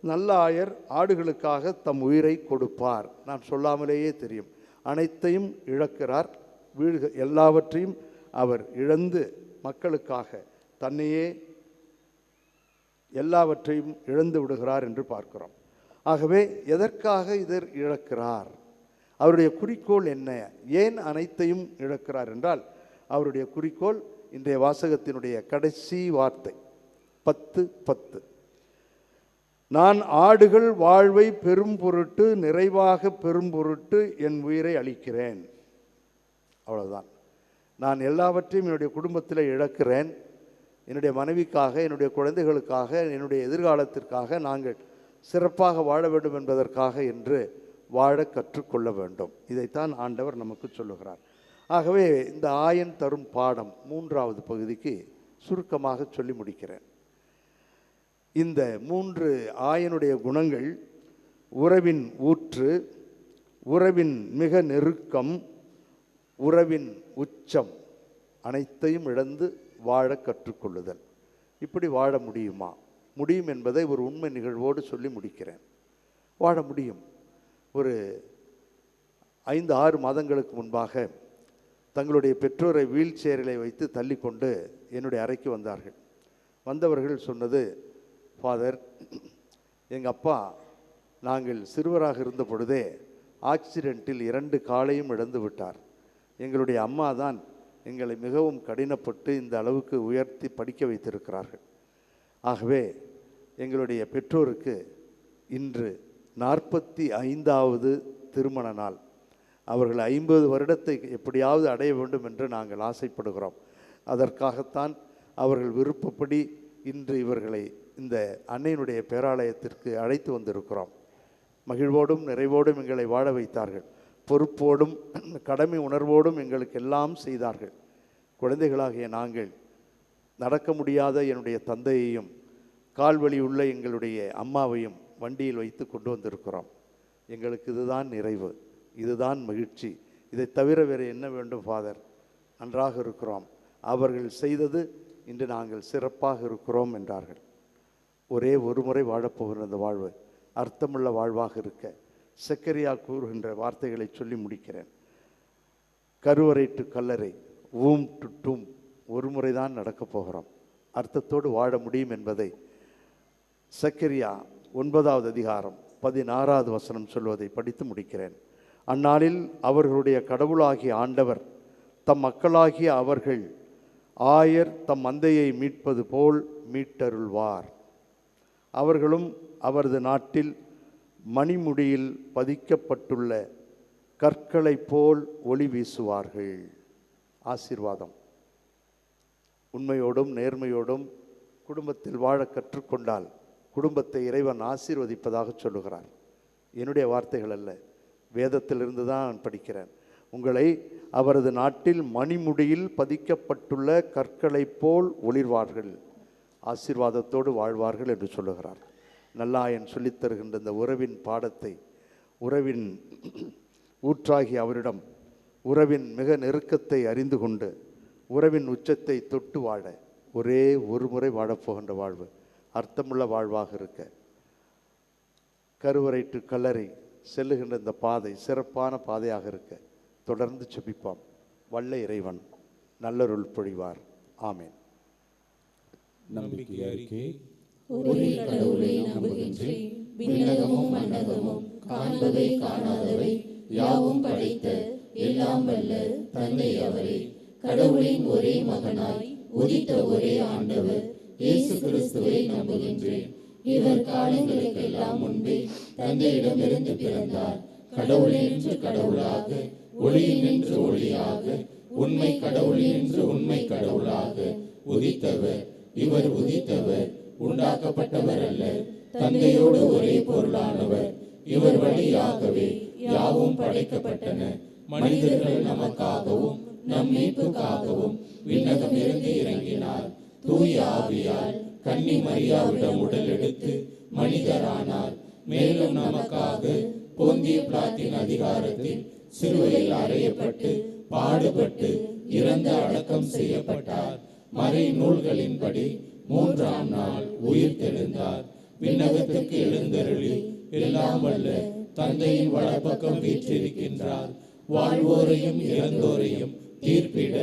Speaker 3: நல்ல ஆயர் ஆடுகளுக்காக தம் உயிரை கொடுப்பார். நாம் சொல்லாமலேயே தெரியும். அனைத்தையும் இழக்கிறார், எல்லாவற்றையும் அவர் இழந்து மக்களுக்காக தன்னையே எல்லாவற்றையும் இழந்து விடுகிறார் என்று பார்க்கிறோம். ஆகவே எதற்காக இதர் இழக்கிறார்? அவருடைய குறிக்கோள் என்ன? ஏன் அனைத்தையும் இழக்கிறார் என்றால், அவருடைய குறிக்கோள் இன்றைய வாசகத்தினுடைய கடைசி வார்த்தை 10:10. நான் ஆடுகள் வாழ்வை பெரும் பொருட்டு, நிறைவாக பெரும் பொருட்டு என் உயிரை அளிக்கிறேன். அவ்வளவுதான். நான் எல்லாவற்றையும் என்னுடைய குடும்பத்தில் இழக்கிறேன். என்னுடைய மனைவிக்காக, என்னுடைய குழந்தைகளுக்காக, என்னுடைய எதிர்காலத்திற்காக நாங்கள் சிறப்பாக வாழ வேண்டும் என்பதற்காக என்று வாழ கற்றுக்கொள்ள வேண்டும். இதைத்தான் ஆண்டவர் நமக்கு சொல்லுகிறார். ஆகவே இந்த ஆயன் தரும் பாடம் 3வது பகுதிக்கு சுருக்கமாக சொல்லி முடிக்கிறேன். இந்த 3 ஆயனுடைய குணங்கள், உறவின் ஊற்று, உறவின் மிக நெருக்கம், உறவின் உச்சம், அனைத்தையும் இழந்து வாழ கற்றுக்கொள்ளுதல். இப்படி வாழ முடியுமா? முடியும் என்பதை ஒரு உண்மை நிகழ்வோடு சொல்லி முடிக்கிறேன். வாழ முடியும். ஒரு 5-6 மாதங்களுக்கு முன்பாக தங்களுடைய பெற்றோரை வீல் சேரில் வைத்து தள்ளி கொண்டு என்னுடைய அறைக்கு வந்தார்கள். வந்தவர்கள் சொன்னது, ஃபாதர், எங்கள் அப்பா நாங்கள் சிறுவராக இருந்த பொழுதே ஆக்சிடெண்ட்டில் 2 காலையும் இழந்து விட்டார். எங்களுடைய அம்மா தான் எங்களை மிகவும் கடினப்பட்டு இந்த அளவுக்கு உயர்த்தி படிக்க வைத்திருக்கிறார்கள். ஆகவே எங்களுடைய பெற்றோருக்கு இன்று 45வது திருமண நாள். அவர்கள் 50 வருடத்தை எப்படியாவது அடைய வேண்டும் என்று நாங்கள் ஆசைப்படுகிறோம். அதற்காகத்தான் அவர்கள் விருப்பப்படி இன்று இவர்களை இந்த அன்னையினுடைய பேராலயத்திற்கு அழைத்து வந்திருக்கிறோம். மகிழ்வோடும் நிறைவோடும் எங்களை வாழ வைத்தார்கள். பொறுப்போடும் கடமை உணர்வோடும் எங்களுக்கு எல்லாம் செய்தார்கள். குழந்தைகளாகிய நாங்கள் நடக்க முடியாத என்னுடைய தந்தையையும் கால்வலி உள்ள எங்களுடைய அம்மாவையும் வண்டியில் வைத்து கொண்டு வந்திருக்கிறோம். எங்களுக்கு இதுதான் நிறைவு, இதுதான் மகிழ்ச்சி. இதை தவிர வேறு என்ன வேண்டும் ஃபாதர்? நன்றாக இருக்கிறோம். அவர்கள் செய்தது இன்று நாங்கள் சிறப்பாக இருக்கிறோம் என்றார்கள். ஒரே ஒரு முறை வாழப்போகிற அந்த வாழ்வு அர்த்தமுள்ள வாழ்வாக இருக்க சக்கரியா கூறுகின்ற வார்த்தைகளை சொல்லி முடிக்கிறேன். கருவறை டு கல்லறை, ஊம் டு டூம், ஒரு முறை தான் நடக்கப் போகிறோம். அர்த்தத்தோடு வாழ முடியும் என்பதை சக்கரியா 9வது அதிகாரம் 16வது வசனம் சொல்வதை படித்து முடிக்கிறேன். அந்நாளில் அவர்களுடைய கடவுளாகிய ஆண்டவர் தம் மக்களாகிய அவர்கள் ஆயர் தம் மந்தையை மீட்பது போல் மீட்டருள்வார். அவர்களும் அவரது நாட்டில் மணிமுடியில் பதிக்கப்பட்டுள்ள கற்களைப் போல் ஒளி வீசுவார்கள். ஆசீர்வாதம். உண்மையோடும் நேர்மையோடும் குடும்பத்தில் வாழ கற்றுக்கொண்டால் குடும்பத்தை இறைவன் ஆசீர்வதிப்பதாக சொல்லுகிறார். என்னுடைய வார்த்தைகள் அல்ல, வேதத்திலிருந்து தான் நான் படிக்கிறேன். உங்களை அவரது நாட்டில் மணிமுடியில் பதிக்கப்பட்டுள்ள கற்களைப் போல் ஒளிர்வார்கள், ஆசீர்வாதத்தோடு வாழ்வார்கள் என்று சொல்லுகிறார். நல்லாயன் சொல்லித்தருகின்ற இந்த உறவின் பாடத்தை, உறவின் ஊற்றாகி அவரிடம் உறவின் மிக நெருக்கத்தை அறிந்து கொண்டு உறவின் உச்சத்தை தொட்டு வாழ ஒரே ஒரு முறை வாழப்போகின்ற வாழ்வு அர்த்தமுள்ள வாழ்வாக இருக்க கருவறை டு கல்லறை செல்லுகின்ற இந்த பாதை சிறப்பான பாதையாக இருக்க தொடர்ந்து செபிப்போம். வல்ல இறைவன் நல்லருள் பொழிவார். ஆமேன்.
Speaker 5: நம்பிக்கை அறிக்கை.
Speaker 2: ஒரே கடவுளை நம்புகின்றேன். விண்ணகமும் மண்ணகமும் காண்பவை காணாதவை யாவும் படைத்த எல்லாம் வல்ல தந்தை அவரே, கடவுளின் ஒரே மகனாய் உதித்த ஒரே ஆண்டவர் இயேசு கிறிஸ்துவை நம்புகின்றேன். இவர் காலங்களுக்கெல்லாம் முன்பே தந்தையிடமிருந்து பிறந்தார். கடவுளினின்று கடவுளாக, ஒளியினின்று ஒளியாக, உண்மை கடவுளினின்று உண்மை கடவுளாக உதித்தவர். இவர் உதித்தவர், உண்டாக்கப்பட்டவர் அல்ல, தந்தையோடு ஒரே பொருளானவர். இவர் வழியாகவே யாவும் படைக்கப்பட்டன. மனிதர்கள் நமக்காகவும் நம் மீட்புக்காகவும் விண்ணகம் இருந்து இறங்கினார். தூய ஆவியால் கன்னி மரியாவிடம் உடல் எடுத்து மனிதரானார். மேலும் நமக்காக போந்திய பிலாத்தின் அதிகாரத்தில் சிலுவையில் அறையப்பட்டு பாடுபட்டு இறந்து அடக்கம் செய்யப்பட்டார். மறை நூல்களின்படி 3ஆம் நாள் உயிர் தெழுந்தார். விண்ணகத்துக்கு எழுந்தருளி எல்லாம் வல்ல தந்தையின் வலப்பக்கம் வீற்றிருக்கின்றார். வாழ்வோரையும் இறந்தோரையும் தீர்ப்பிட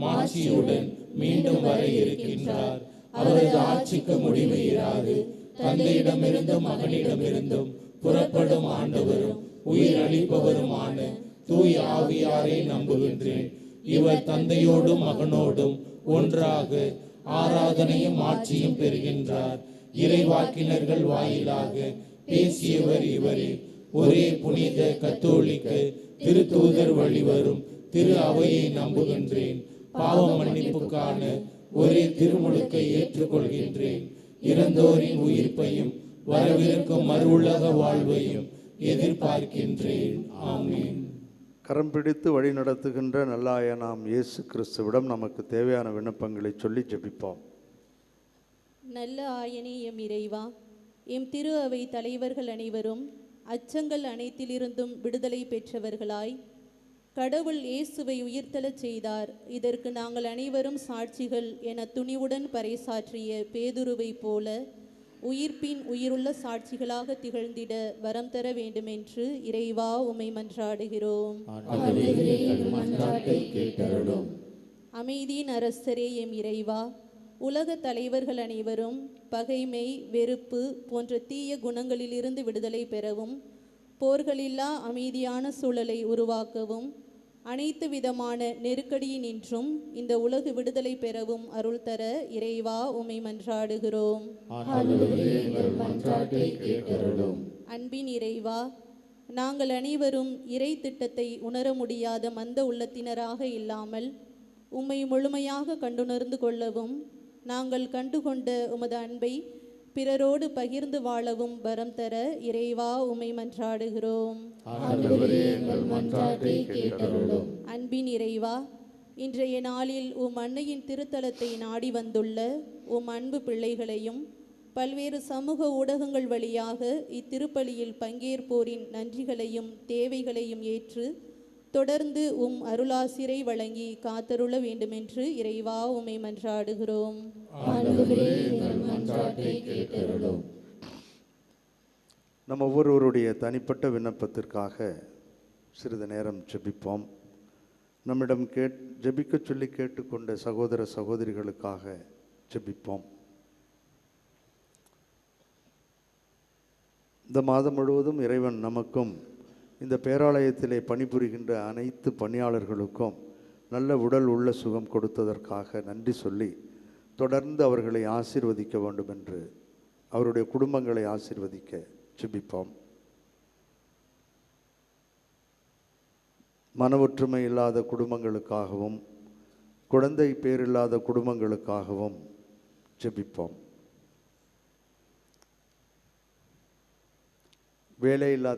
Speaker 2: மாட்சியுடன் மீண்டும் வர இருக்கின்றார். அவரது ஆட்சிக்கு முடிவு இராது. தந்தையிடமிருந்தும் மகனிடமிருந்தும் புறப்படும் ஆண்டவரும் உயிர் அளிப்பவருமான தூய ஆவியாரை நம்புகின்றேன். இவர் தந்தையோடும் மகனோடும் ஒன்றாக ஆராதனையும் ஆட்சியும் பெறுகின்றார். இறைவாக்கினர்கள் வாயிலாக பேசியவர் இவரே. ஒரே புனித கத்தோலிக்க திருத்தூதர் வழிவரும் திரு அவையை நம்புகின்றேன். பாவ மன்னிப்புக்கான ஒரே திருமுழுக்கை ஏற்றுக்கொள்கின்றேன். இறந்தோரின் உயிர்ப்பையும் வரவிருக்கும் மறு உலக வாழ்வையும் எதிர்பார்க்கின்றேன். ஆமென்.
Speaker 3: கரம் பிடித்து வழி நடத்துகின்ற நல்லாயனாம் இயேசு கிறிஸ்துவிடம் நமக்கு தேவையான விண்ணப்பங்களை சொல்லி ஜெபிப்போம்.
Speaker 1: நல்ல ஆயனே எம் இறைவா, எம் திரு அவை தலைவர்கள் அனைவரும் அச்சங்கள் அனைத்திலிருந்தும் விடுதலை பெற்றவர்களாய் கடவுள் இயேசுவை உயிர்த்தெழச் செய்தார். இதற்கு நாங்கள் அனைவரும் சாட்சிகள் என துணிவுடன் பறைசாற்றிய பேதுருவை போல உயிர்ப்பின் உயிருள்ள சாட்சிகளாக திகழ்ந்திட வரம் தர வேண்டுமென்று இறைவா உம்மை மன்றாடுகிறோம்.
Speaker 2: ஆண்டவரே, எங்கள் மன்றாட்டை கேட்டருளும்.
Speaker 1: அமைதியின் அரசரே எம் இறைவா, உலக தலைவர்கள் அனைவரும் பகைமை, வெறுப்பு போன்ற தீய குணங்களிலிருந்து விடுதலை பெறவும், போர்களில்லா அமைதியான சூழலை உருவாக்கவும், அனைத்து விதமான நெருக்கடியினின்றும் இந்த உலகு விடுதலை பெறவும் அருள் தர இறைவா உம்மை மன்றாடுகிறோம்.
Speaker 2: ஆண்டவரே, எங்கள் மன்றாட்டை கேட்டருளும்.
Speaker 1: அன்பின் இறைவா, நாங்கள் அனைவரும் இறை திட்டத்தை உணர முடியாத மந்த உள்ளத்தினராக இல்லாமல் உம்மை முழுமையாக கண்டுணர்ந்து கொள்ளவும், நாங்கள் கண்டுகொண்ட உமது அன்பை பிறரோடு பகிர்ந்து வாழவும் வரம் தர இறைவா உம்மை மன்றாடுகிறோம்.
Speaker 2: ஆண்டவரே, எங்கள் மன்றாட்டை கேட்டருளும்.
Speaker 1: அன்பின் இறைவா, இன்றைய நாளில் உம் அன்னையின் திருத்தலத்தை நாடி வந்துள்ள உம் அன்பு பிள்ளைகளையும் பல்வேறு சமூக ஊடகங்கள் வழியாக இத்திருப்பலியில் பங்கேற்போரின் நன்றிகளையும் தேவைகளையும் ஏற்று தொடர்ந்து உம் அருளாசிரை வழங்கி காத்தருள வேண்டுமென்று இறைவா உம்மை மன்றாடுகிறோம்.
Speaker 2: ஆண்டவரே, எங்கள் மன்றாட்டை கேட்டருளும்.
Speaker 3: நம்ம ஒவ்வொருவருடைய தனிப்பட்ட விண்ணப்பத்திற்காக சிறிது நேரம் ஜெபிப்போம். நம்மிடம் ஜெபிக்க சொல்லி கேட்டுக்கொண்ட சகோதர சகோதரிகளுக்காக ஜெபிப்போம். இந்த மாதம் முழுவதும் இறைவன் நமக்கும் இந்த பேராலயத்திலே பணிபுரிகின்ற அனைத்து பணியாளர்களுக்கும் நல்ல உடல் உள்ள சுகம் கொடுத்ததற்காக நன்றி சொல்லி தொடர்ந்து அவர்களை ஆசீர்வதிக்க வேண்டும் என்று, அவருடைய குடும்பங்களை ஆசீர்வதிக்க ஜெபிப்போம். மன ஒற்றுமை இல்லாத குடும்பங்களுக்காகவும் குழந்தை பேரில்லாத குடும்பங்களுக்காகவும் ஜெபிப்போம். வேலையில்லா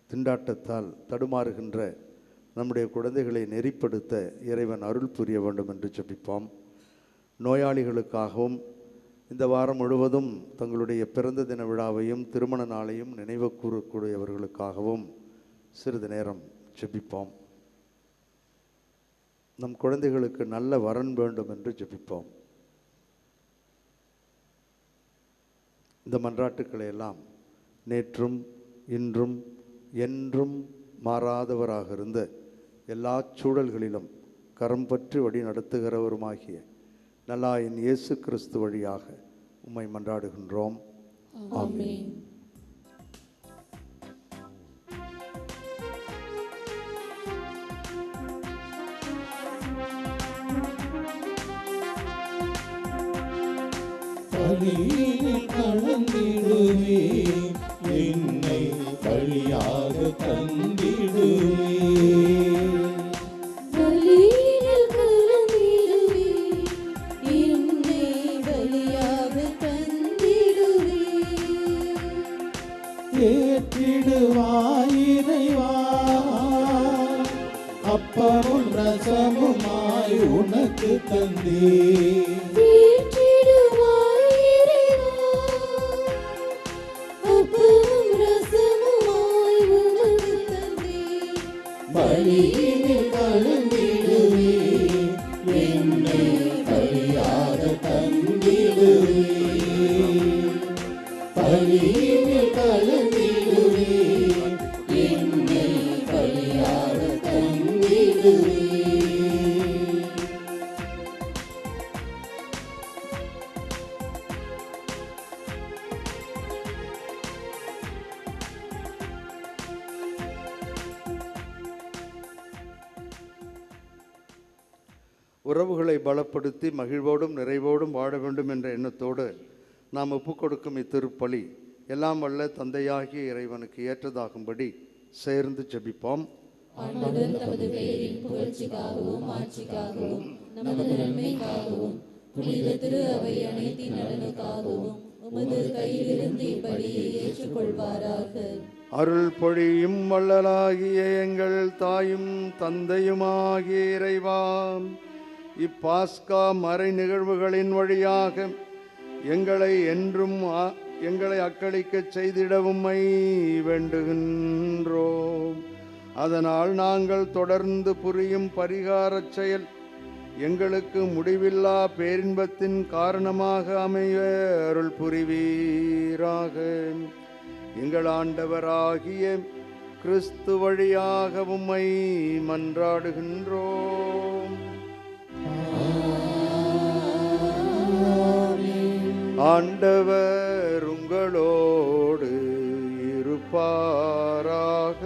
Speaker 3: திண்டாட்டத்தால் தடுமாறுகின்ற நம்முடைய குழந்தைகளை நெறிப்படுத்த இறைவன் அருள் புரிய வேண்டும் என்று ஜெபிப்போம். நோயாளிகளுக்காகவும் இந்த வாரம் முழுவதும் தங்களுடைய பிறந்த தின விழாவையும் திருமண நாளையும் நினைவு கூறக்கூடியவர்களுக்காகவும் சிறிது நேரம் ஜெபிப்போம். நம் குழந்தைகளுக்கு நல்ல வரன் வேண்டும் என்று ஜெபிப்போம். இந்த மன்றாட்டுக்களை எல்லாம் நேற்றும் இன்றும் என்றும் மாறாதவராக இருந்த எல்லா சூழல்களிலும் கரம் பற்றி வழி நடத்துகிறவருமாகிய நல்லாயின் இயேசு கிறிஸ்து வழியாக உம்மை மன்றாடுகின்றோம்.
Speaker 2: ஆமென்.
Speaker 5: பலியில் கலந்திடுவே, என்னை பலியாக தந்திடுவே.
Speaker 2: பலியில் கலந்திடுவே, என்னை பலியாக தந்திடுவே.
Speaker 5: ஏற்றிடுவாய் இறைவா, அப்பமும் ரசமுமாய் உனக்கு தந்தே.
Speaker 2: ஏற்றிடுவாய் இறைவா, அப்பமும் ரசமுமாய் உமக்கு தந்தேன்.
Speaker 5: பலியினில் கலந்திடுவே, என்னை பலியாக தந்திடுவே. பலியினில் கலந்திடுவே, என்னை பலியாக தந்திடுவே.
Speaker 3: உறவுகளை பலப்படுத்தி மகிழ்வோடும் நிறைவோடும் வாழ வேண்டும் என்ற எண்ணத்தோடு நாம் ஒப்புக்கொடுக்கும் இத்திருப்பலி எல்லாம் வல்ல தந்தையாகிய இறைவனுக்கு ஏற்றதாகும்படி சேர்ந்து ஜெபிப்போம்.
Speaker 2: ஆண்டவர் தமது பெயரின் புகழ்ச்சிக்காகவும் ஆட்சிக்காகவும் நமது நன்மைக்காகவும் புனித திரு அவை அனைத்தின் நலனுக்காகவும் உமது கையிலிருந்து இப்படியை ஏற்றுக்கொள்வாராக.
Speaker 3: அருள் பொழியும் வள்ளலாகிய எங்கள் தாயும் தந்தையுமாகிய இறைவா, இப்பாஸ்கா மறை நிகழ்வுகளின் வழியாக எங்களை அக்களிக்கச் செய்திடவும்மை வேண்டுகின்றோம். அதனால் நாங்கள் தொடர்ந்து புரியும் பரிகாரச் செயல் எங்களுக்கு முடிவில்லா பேரின்பத்தின் காரணமாக அமைய அருள் புரிவீராக. எங்கள் ஆண்டவராகிய கிறிஸ்து வழியாக உம்மை மன்றாடுகின்றோம். ஆண்டவர் உங்களோடு இருப்பாராக.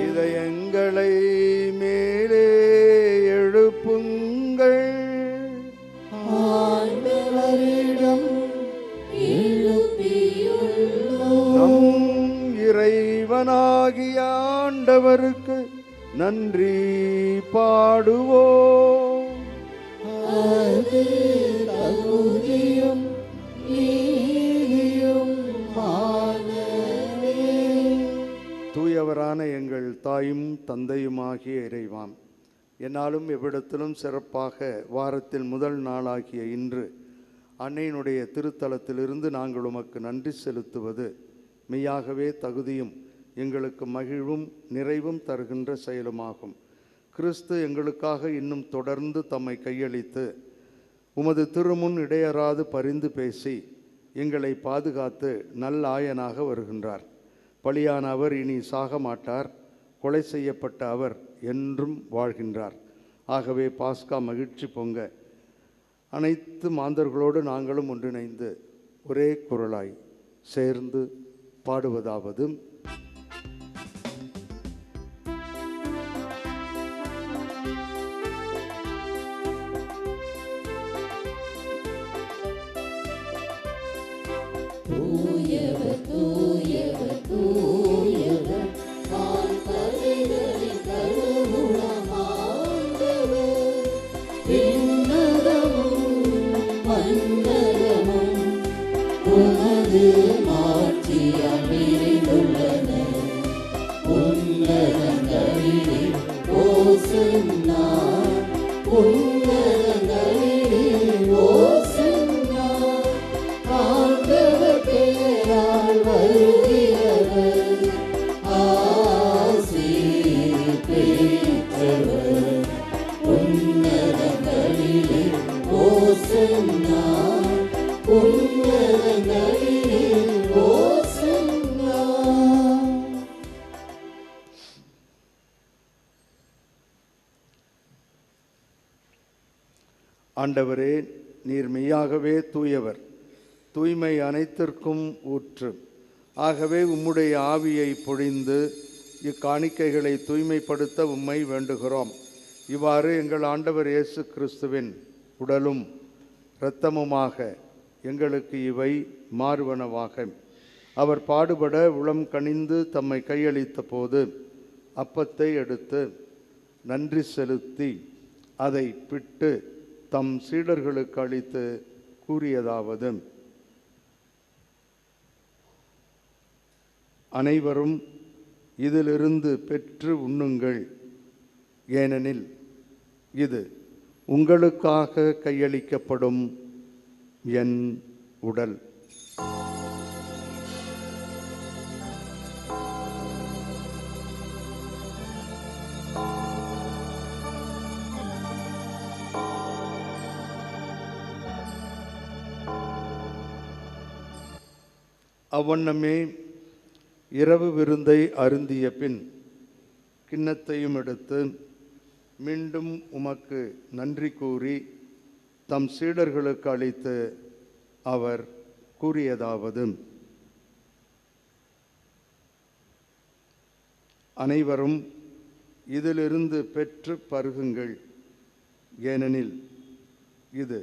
Speaker 3: இதயங்களை மேலே எழுப்புங்கள். நம் இறைவனாகிய ஆண்டவருக்கு நன்றி பாடுவோம். தூயவரான எங்கள் தாயும் தந்தையுமாகிய இறைவாம், என்னாலும் எவ்விடத்திலும் சிறப்பாக வாரத்தில் முதல் நாளாகிய இன்று அன்னையினுடைய திருத்தலத்திலிருந்து நாங்கள் உமக்கு நன்றி செலுத்துவது மெய்யாகவே தகுதியும் எங்களுக்கு மகிழ்வும் நிறைவும் தருகின்ற செயலுமாகும். கிறிஸ்து எங்களுக்காக இன்னும் தொடர்ந்து தம்மை கையளித்து உமது திருமுன் இடையறாது பரிந்து பேசி எங்களை பாதுகாத்து நல்லாயனாக வருகின்றார். பலியான அவர் இனி சாக மாட்டார். கொலை செய்யப்பட்ட அவர் என்றும் வாழ்கின்றார். ஆகவே பாஸ்கா மகிழ்ச்சி பொங்க அனைத்து மாந்தர்களோடு நாங்களும் ஒன்றிணைந்து ஒரே குரலாய் சேர்ந்து பாடுவதாவது:
Speaker 2: தூயவர் தூயவர் தூயவர் வான்படைகளின் கடவுளமாண்டவர். விண்ணகமும் மண்ணகமும் உமது மாட்சியால் நிறைந்துள்ளன. உன்னதங்களிலே ஓசன்னா, உன்னதங்களிலே ஓசன்னா. ஆண்டவர் பெயரால் வருகிறவர் ஆசீர் பெற்றவர். உன்னதங்களிலே ஓசன்னா, உன்னதங்களிலே ஓசன்னா.
Speaker 3: ஆண்டவரே, நீர் மெய்யாகவே தூயவர், தூய்மை அனைத்திற்கும் ஊற்று. ஆகவே உம்முடைய ஆவியை பொழிந்து இக்காணிக்கைகளை தூய்மைப்படுத்த உம்மை வேண்டுகிறோம். இவ்வாறு எங்கள் ஆண்டவர் இயேசு கிறிஸ்துவின் உடலும் இரத்தமுமாக எங்களுக்கு இவை மாறுவனவாக. அவர் பாடுபட உளம் கனிந்து தம்மை கையளித்த போது அப்பத்தை எடுத்து நன்றி செலுத்தி அதை பிட்டு தம் சீடர்களுக்கு அளித்து கூறியதாவது: அனைவரும் இதிலிருந்து பெற்று உண்ணுங்கள், ஏனெனில் இது உங்களுக்காக கையளிக்கப்படும் என் உடல். அவ்வண்ணமே இரவு விருந்தை அருந்திய பின் கிண்ணத்தையும் எடுத்து மீண்டும் உமக்கு நன்றி கூறி தம் சீடர்களுக்கு அளித்து அவர் கூறியதாவது: அனைவரும் இதிலிருந்து பெற்று பருகுங்கள், ஏனெனில் இது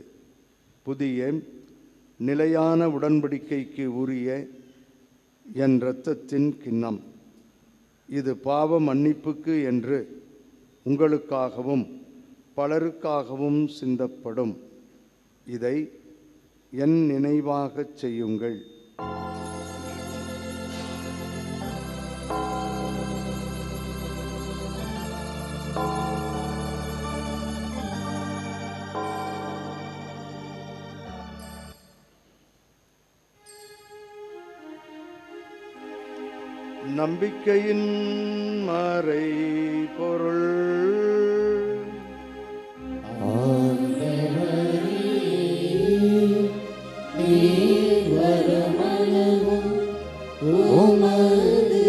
Speaker 3: புதிய நிலையான உடன்படிக்கைக்கு உரிய என் இரத்தத்தின் கிண்ணம். இது பாவ மன்னிப்புக்கு என்று உங்களுக்காகவும் பலருக்காகவும் சிந்தப்படும். இதை என் நினைவாகச் செய்யுங்கள். நம்பிக்கையின் மறை பொருள்.
Speaker 2: உமது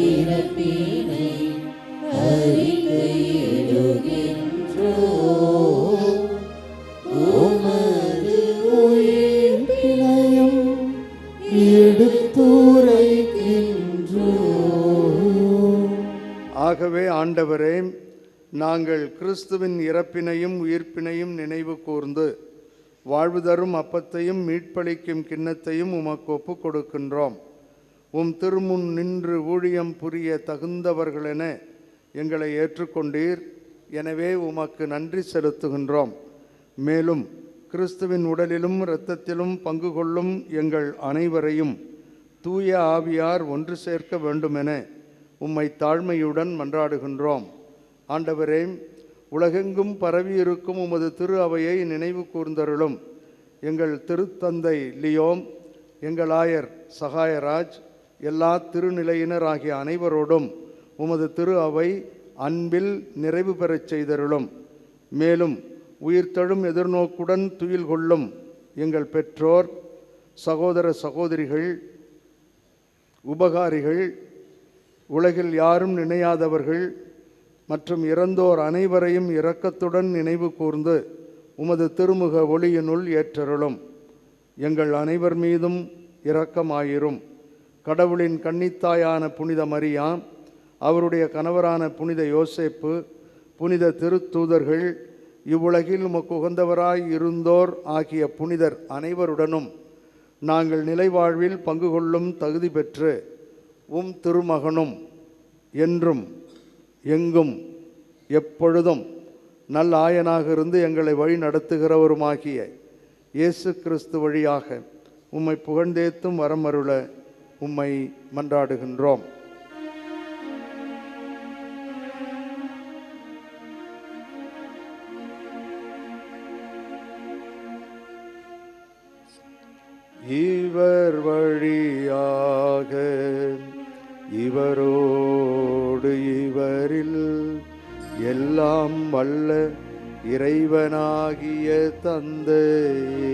Speaker 2: இறப்பினை அறிக்கையிடுகின்றோம், உமது உயிர்ப்பினையும் எடுத்துரைக்கின்றோம்.
Speaker 3: ஆகவே ஆண்டவரே, நாங்கள் கிறிஸ்துவின் இறப்பினையும் உயிர்ப்பினையும் நினைவு கூர்ந்து வாழ்வு தரும் அப்பத்தையும் மீட்பளிக்கும் கிண்ணத்தையும் உமக்கு ஒப்புக் கொடுக்கின்றோம். உம் திருமுன் நின்று ஊழியம் புரிய தகுந்தவர்களென எங்களை ஏற்றுக்கொண்டீர். எனவே உமக்கு நன்றி செலுத்துகின்றோம். மேலும் கிறிஸ்துவின் உடலிலும் இரத்தத்திலும் பங்கு கொள்ளும் எங்கள் அனைவரையும் தூய ஆவியார் ஒன்று சேர்க்க வேண்டுமென உம்மை தாழ்மையுடன் மன்றாடுகின்றோம். ஆண்டவரே, உலகெங்கும் பரவியிருக்கும் உமது திரு அவையை நினைவு கூர்ந்தருளும். எங்கள் திருத்தந்தை லியோம், எங்கள் ஆயர் சகாயராஜ், எல்லா திருநிலையினர் ஆகிய அனைவரோடும் உமது திரு அவை அன்பில் நிறைவு பெறச் செய்தருளும். மேலும் உயிர்த்தெழும் எதிர்நோக்குடன் துயில் கொள்ளும் எங்கள் பெற்றோர், சகோதர சகோதரிகள், உபகாரிகள், உலகில் யாரும் நினையாதவர்கள் மற்றும் இறந்தோர் அனைவரையும் இரக்கத்துடன் நினைவு கூர்ந்து உமது திருமுக ஒளியினுள் ஏற்றருளும். எங்கள் அனைவர் மீதும் இரக்கமாயிரும். கடவுளின் கன்னித்தாயான புனித மரியா, அவருடைய கணவரான புனித யோசேப்பு, புனித திருத்தூதர்கள், இவ்வுலகில் உமக்கு உகந்தவராய் இருந்தோர் ஆகிய புனிதர் அனைவருடனும் நாங்கள் நிலைவாழ்வில் பங்கு கொள்ளும் தகுதி பெற்று உம் திருமகனும் என்றும் எங்கும் எப்பொழுதும் நல்ல ஆயனாக இருந்து எங்களை வழி நடத்துகிறவருமாகிய இயேசு கிறிஸ்து வழியாக உம்மை புகழ்ந்தேத்தும் வரமருள உம்மை மன்றாடுகின்றோம். இவர் வழியாக இவரோடு இவரில் எல்லாம் வல்ல இறைவனாகிய தந்தையே,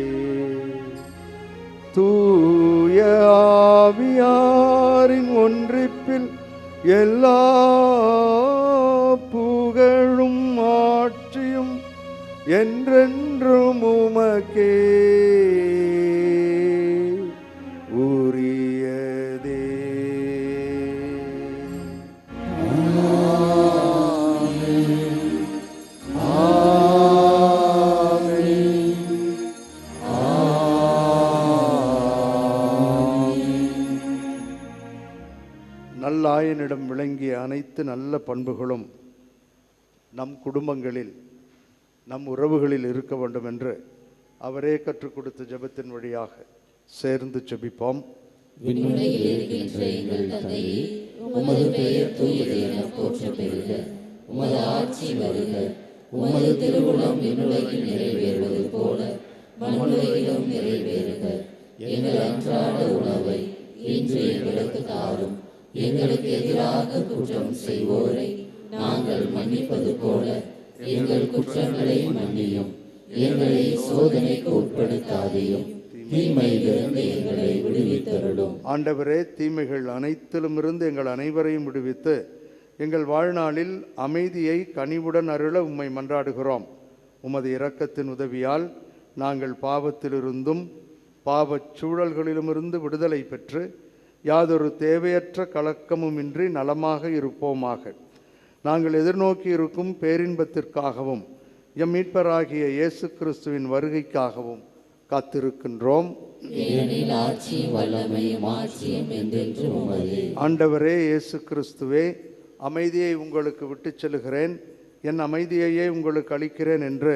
Speaker 3: தூய ஆவியாரின் ஒன்றிப்பில் எல்லா புகழும் ஆட்சியும் என்றென்றும் உமக்கே உரியதே. நல்லாயனிடம் விளங்கிய அனைத்து நல்ல பண்புகளும் நம் குடும்பங்களில், நம் உறவுகளில் இருக்க வேண்டும் என்று அவரே கற்றுக் கொடுத்த ஜெபத்தின் வழியாக சேர்ந்து ஜெபிப்போம்.
Speaker 2: விண்ணுலகில் இருக்கின்ற எங்கள் தந்தையே, உமது பெயர் தூயது என போற்ற பெறுக. உமது ஆட்சி வருக. உமது திருவுளம் விண்ணுலகில் நிறைவேறுவது போல மண்ணுலகிலும் நிறைவேறுக. எங்கள் அன்றாட உணவை இன்று எங்களுக்கு தாரும். எங்களுக்கு எதிராக குற்றம் செய்வோரை நாங்கள் மன்னிப்பது போல எங்கள் குற்றங்களை மன்னியும். எங்களை சோதனைக்கு உட்படுத்தாதையும், தீமையிலிருந்து எங்களை விடுவித்தருளும்.
Speaker 3: ஆண்டவரே, தீமைகள் அனைத்திலுமிருந்து எங்கள் அனைவரையும் விடுவித்து எங்கள் வாழ்நாளில் அமைதியை கனிவுடன் அருள உம்மை மன்றாடுகிறோம். உமது இரக்கத்தின் உதவியால் நாங்கள் பாவத்திலிருந்தும் பாவச் சூழல்களிலுமிருந்து விடுதலை பெற்று யாதொரு தேவையற்ற கலக்கமுமின்றி நலமாக இருப்போமாக. நாங்கள் எதிர்நோக்கி இருக்கும் பேரின்பத்திற்காகவும் எம் மீட்பராகிய இயேசு கிறிஸ்துவின் வருகைக்காகவும் காத்திருக்கின்றோம். ஆண்டவரே இயேசு கிறிஸ்துவே, அமைதியை உங்களுக்கு விட்டுச் செல்கிறேன், என் அமைதியையே உங்களுக்கு அளிக்கிறேன் என்று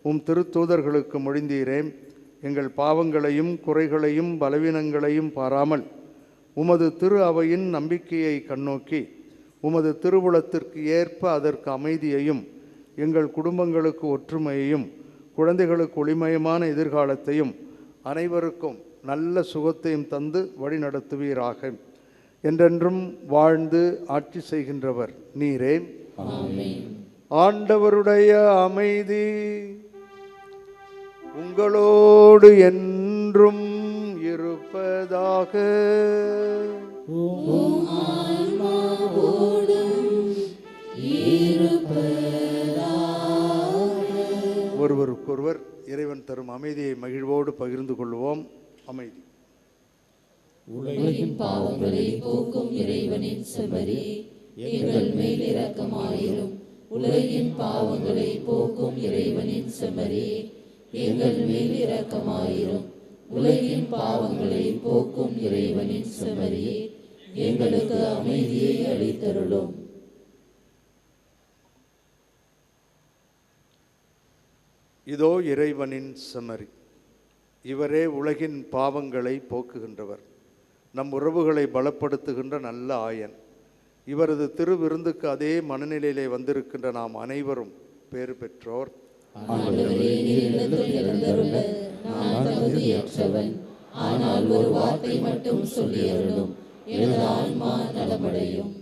Speaker 3: உம் திருத்தூதர்களுக்கு மொழிந்தீரேன். எங்கள் பாவங்களையும் குறைகளையும் பலவீனங்களையும் பாராமல் உமது திரு அவையின் நம்பிக்கையை கண்ணோக்கி உமது திருவுளத்திற்கு ஏற்ப அதற்கு அமைதியையும், எங்கள் குடும்பங்களுக்கு ஒற்றுமையையும், குழந்தைகளுக்கு ஒளிமயமான எதிர்காலத்தையும், அனைவருக்கும் நல்ல சுகத்தையும் தந்து வழி நடத்துவீராக. என்றென்றும் வாழ்ந்து ஆட்சி செய்கின்றவர் நீரே. ஆண்டவருடைய அமைதி உங்களோடு என்றும் இருப்பதாக. ஒருவருக்கொருவர் இறைவன் தரும் அமைதியை மகிழ்வோடு பகிர்ந்து கொள்வோம். அமைதி.
Speaker 2: உலகின் பாவங்களை போக்கும் இறைவனின் செம்மறி, எங்கள் மேல் இரக்கமாயிரும். உலகின் பாவங்களை போக்கும் இறைவனின் செம்மறி, எங்கள் மேல் இரக்கமாயிரும். உலகின் பாவங்களை போக்கும் இறைவனின் செம்மறி, எங்களுக்கு அமைதியை அளித்தருளும்.
Speaker 3: இதோ இறைவனின் செம்மறி, இவரே உலகின் பாவங்களை போக்குகின்றவர், நம் உறவுகளை பலப்படுத்துகின்ற நல்ல ஆயன். இவரது திருவிருந்துக்கு அதே மனநிலையிலே வந்திருக்கின்ற நாம் அனைவரும் பேறு பெற்றோர்.
Speaker 2: ஆனால் ஒரு வார்த்தை மட்டும் சொல்லியருளும், எனது ஆன்மா நலமடையும்.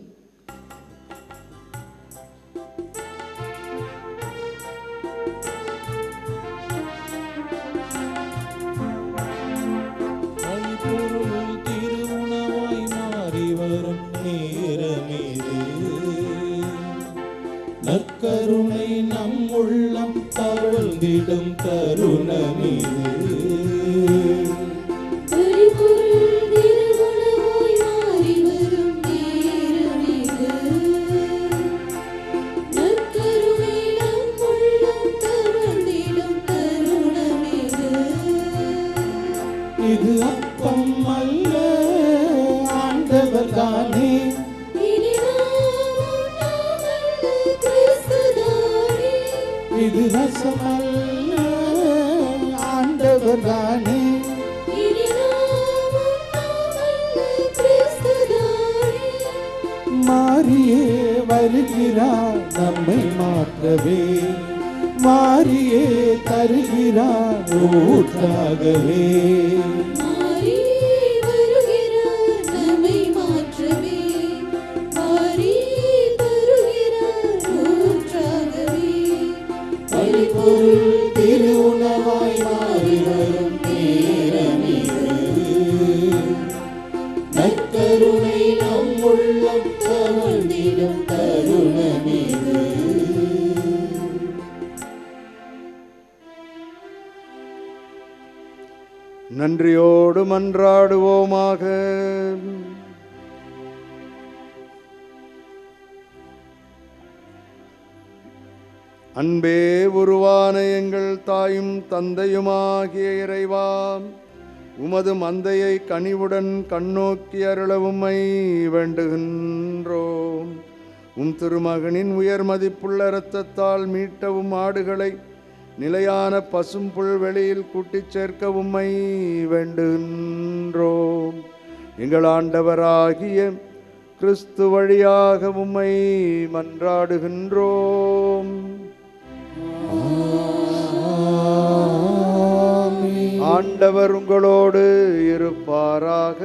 Speaker 5: நற்கருணை நம் உள்ளம் தவழ்ந்திடும் தருணமிது. இது அப்பம் அல்ல, ஆண்டவர் தானே. இது ரசமல்ல, ஆண்டவர் தானே. மாறியே வருகிறார் நம்மை மாற்றவே, மாறியே தருகிறார் ஊற்றாகவே. திருவுணவாய் மாறி வரும் நேரமிது. நற்கருணை நம் உள்ளம் தவழ்ந்திடும் தருணமிது.
Speaker 3: நன்றியோடு மன்றாடுவோமாக. அன்பே உருவான எங்கள் தாயும் தந்தையுமாகிய இறைவா, உமது மந்தையை கனிவுடன் கண்ணோக்கி அருள உம்மை வேண்டுகின்றோம். உம் திருமகனின் உயர் மதிப்புள்ள இரத்தத்தால் மீட்டவும் ஆடுகளை நிலையான பசும் புல்வெளியில் கூட்டிச் சேர்க்க உம்மை வேண்டுகின்றோம். எங்கள் ஆண்டவராகிய கிறிஸ்து வழியாக உம்மை மன்றாடுகின்றோம். ஆண்டவர் உங்களோடு இருப்பாராக.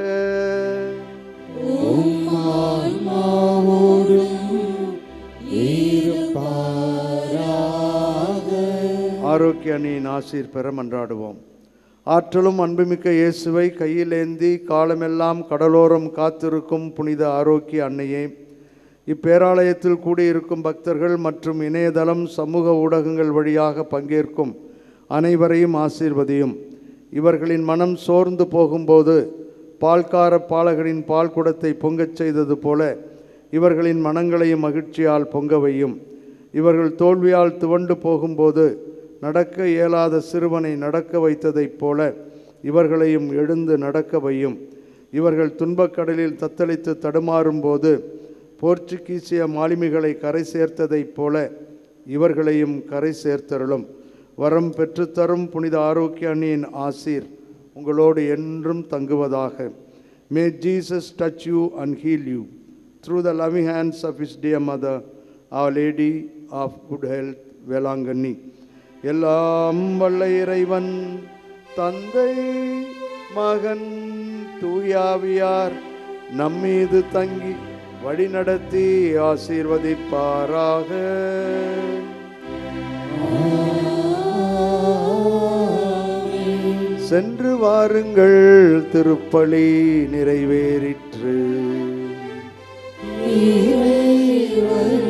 Speaker 3: ஆரோக்கிய அணியின் ஆசீர் பெற மன்றாடுவோம். ஆற்றலும் அன்புமிக்க இயேசுவை கையிலேந்தி காலமெல்லாம் கடலோரம் காத்திருக்கும் புனித ஆரோக்கிய அன்னையே, இப்பேராலயத்தில் கூடியிருக்கும் பக்தர்கள் மற்றும் இணையதளம் சமூக ஊடகங்கள் வழியாக பங்கேற்கும் அனைவரையும் ஆசீர்வதியும். இவர்களின் மனம் சோர்ந்து போகும்போது பால்கார பாலகரின் பால் குடத்தை பொங்கச் செய்தது போல இவர்களின் மனங்களையும் மகிழ்ச்சியால் பொங்க வையும். இவர்கள் தோல்வியால் துவண்டு போகும்போது நடக்க இயலாத சிறுவனை நடக்க வைத்ததைப் போல இவர்களையும் எழுந்து நடக்க வையும். இவர்கள் துன்பக்கடலில் தத்தளித்து தடுமாறும்போது போர்ச்சுகீசிய மாலுமிகளை கரை சேர்த்ததைப் போல இவர்களையும் கரை சேர்த்தருளும். வரம் பெற்றுத்தரும் புனித ஆரோக்கிய அணியின் ஆசீர் உங்களோடு என்றும் தங்குவதாக. May Jesus touch you and heal you through the loving hands of his dear mother, Our Lady of Good Health, Velankanni. எல்லாம் வல்ல இறைவன் தந்தை மகன் தூயாவியார் நம்மீது தங்கி வழிநடத்தி ஆசீர்வதிப்பாராக. சென்று வாருங்கள், திருப்பலி நிறைவேறிற்று.
Speaker 2: இறைவனுக்கு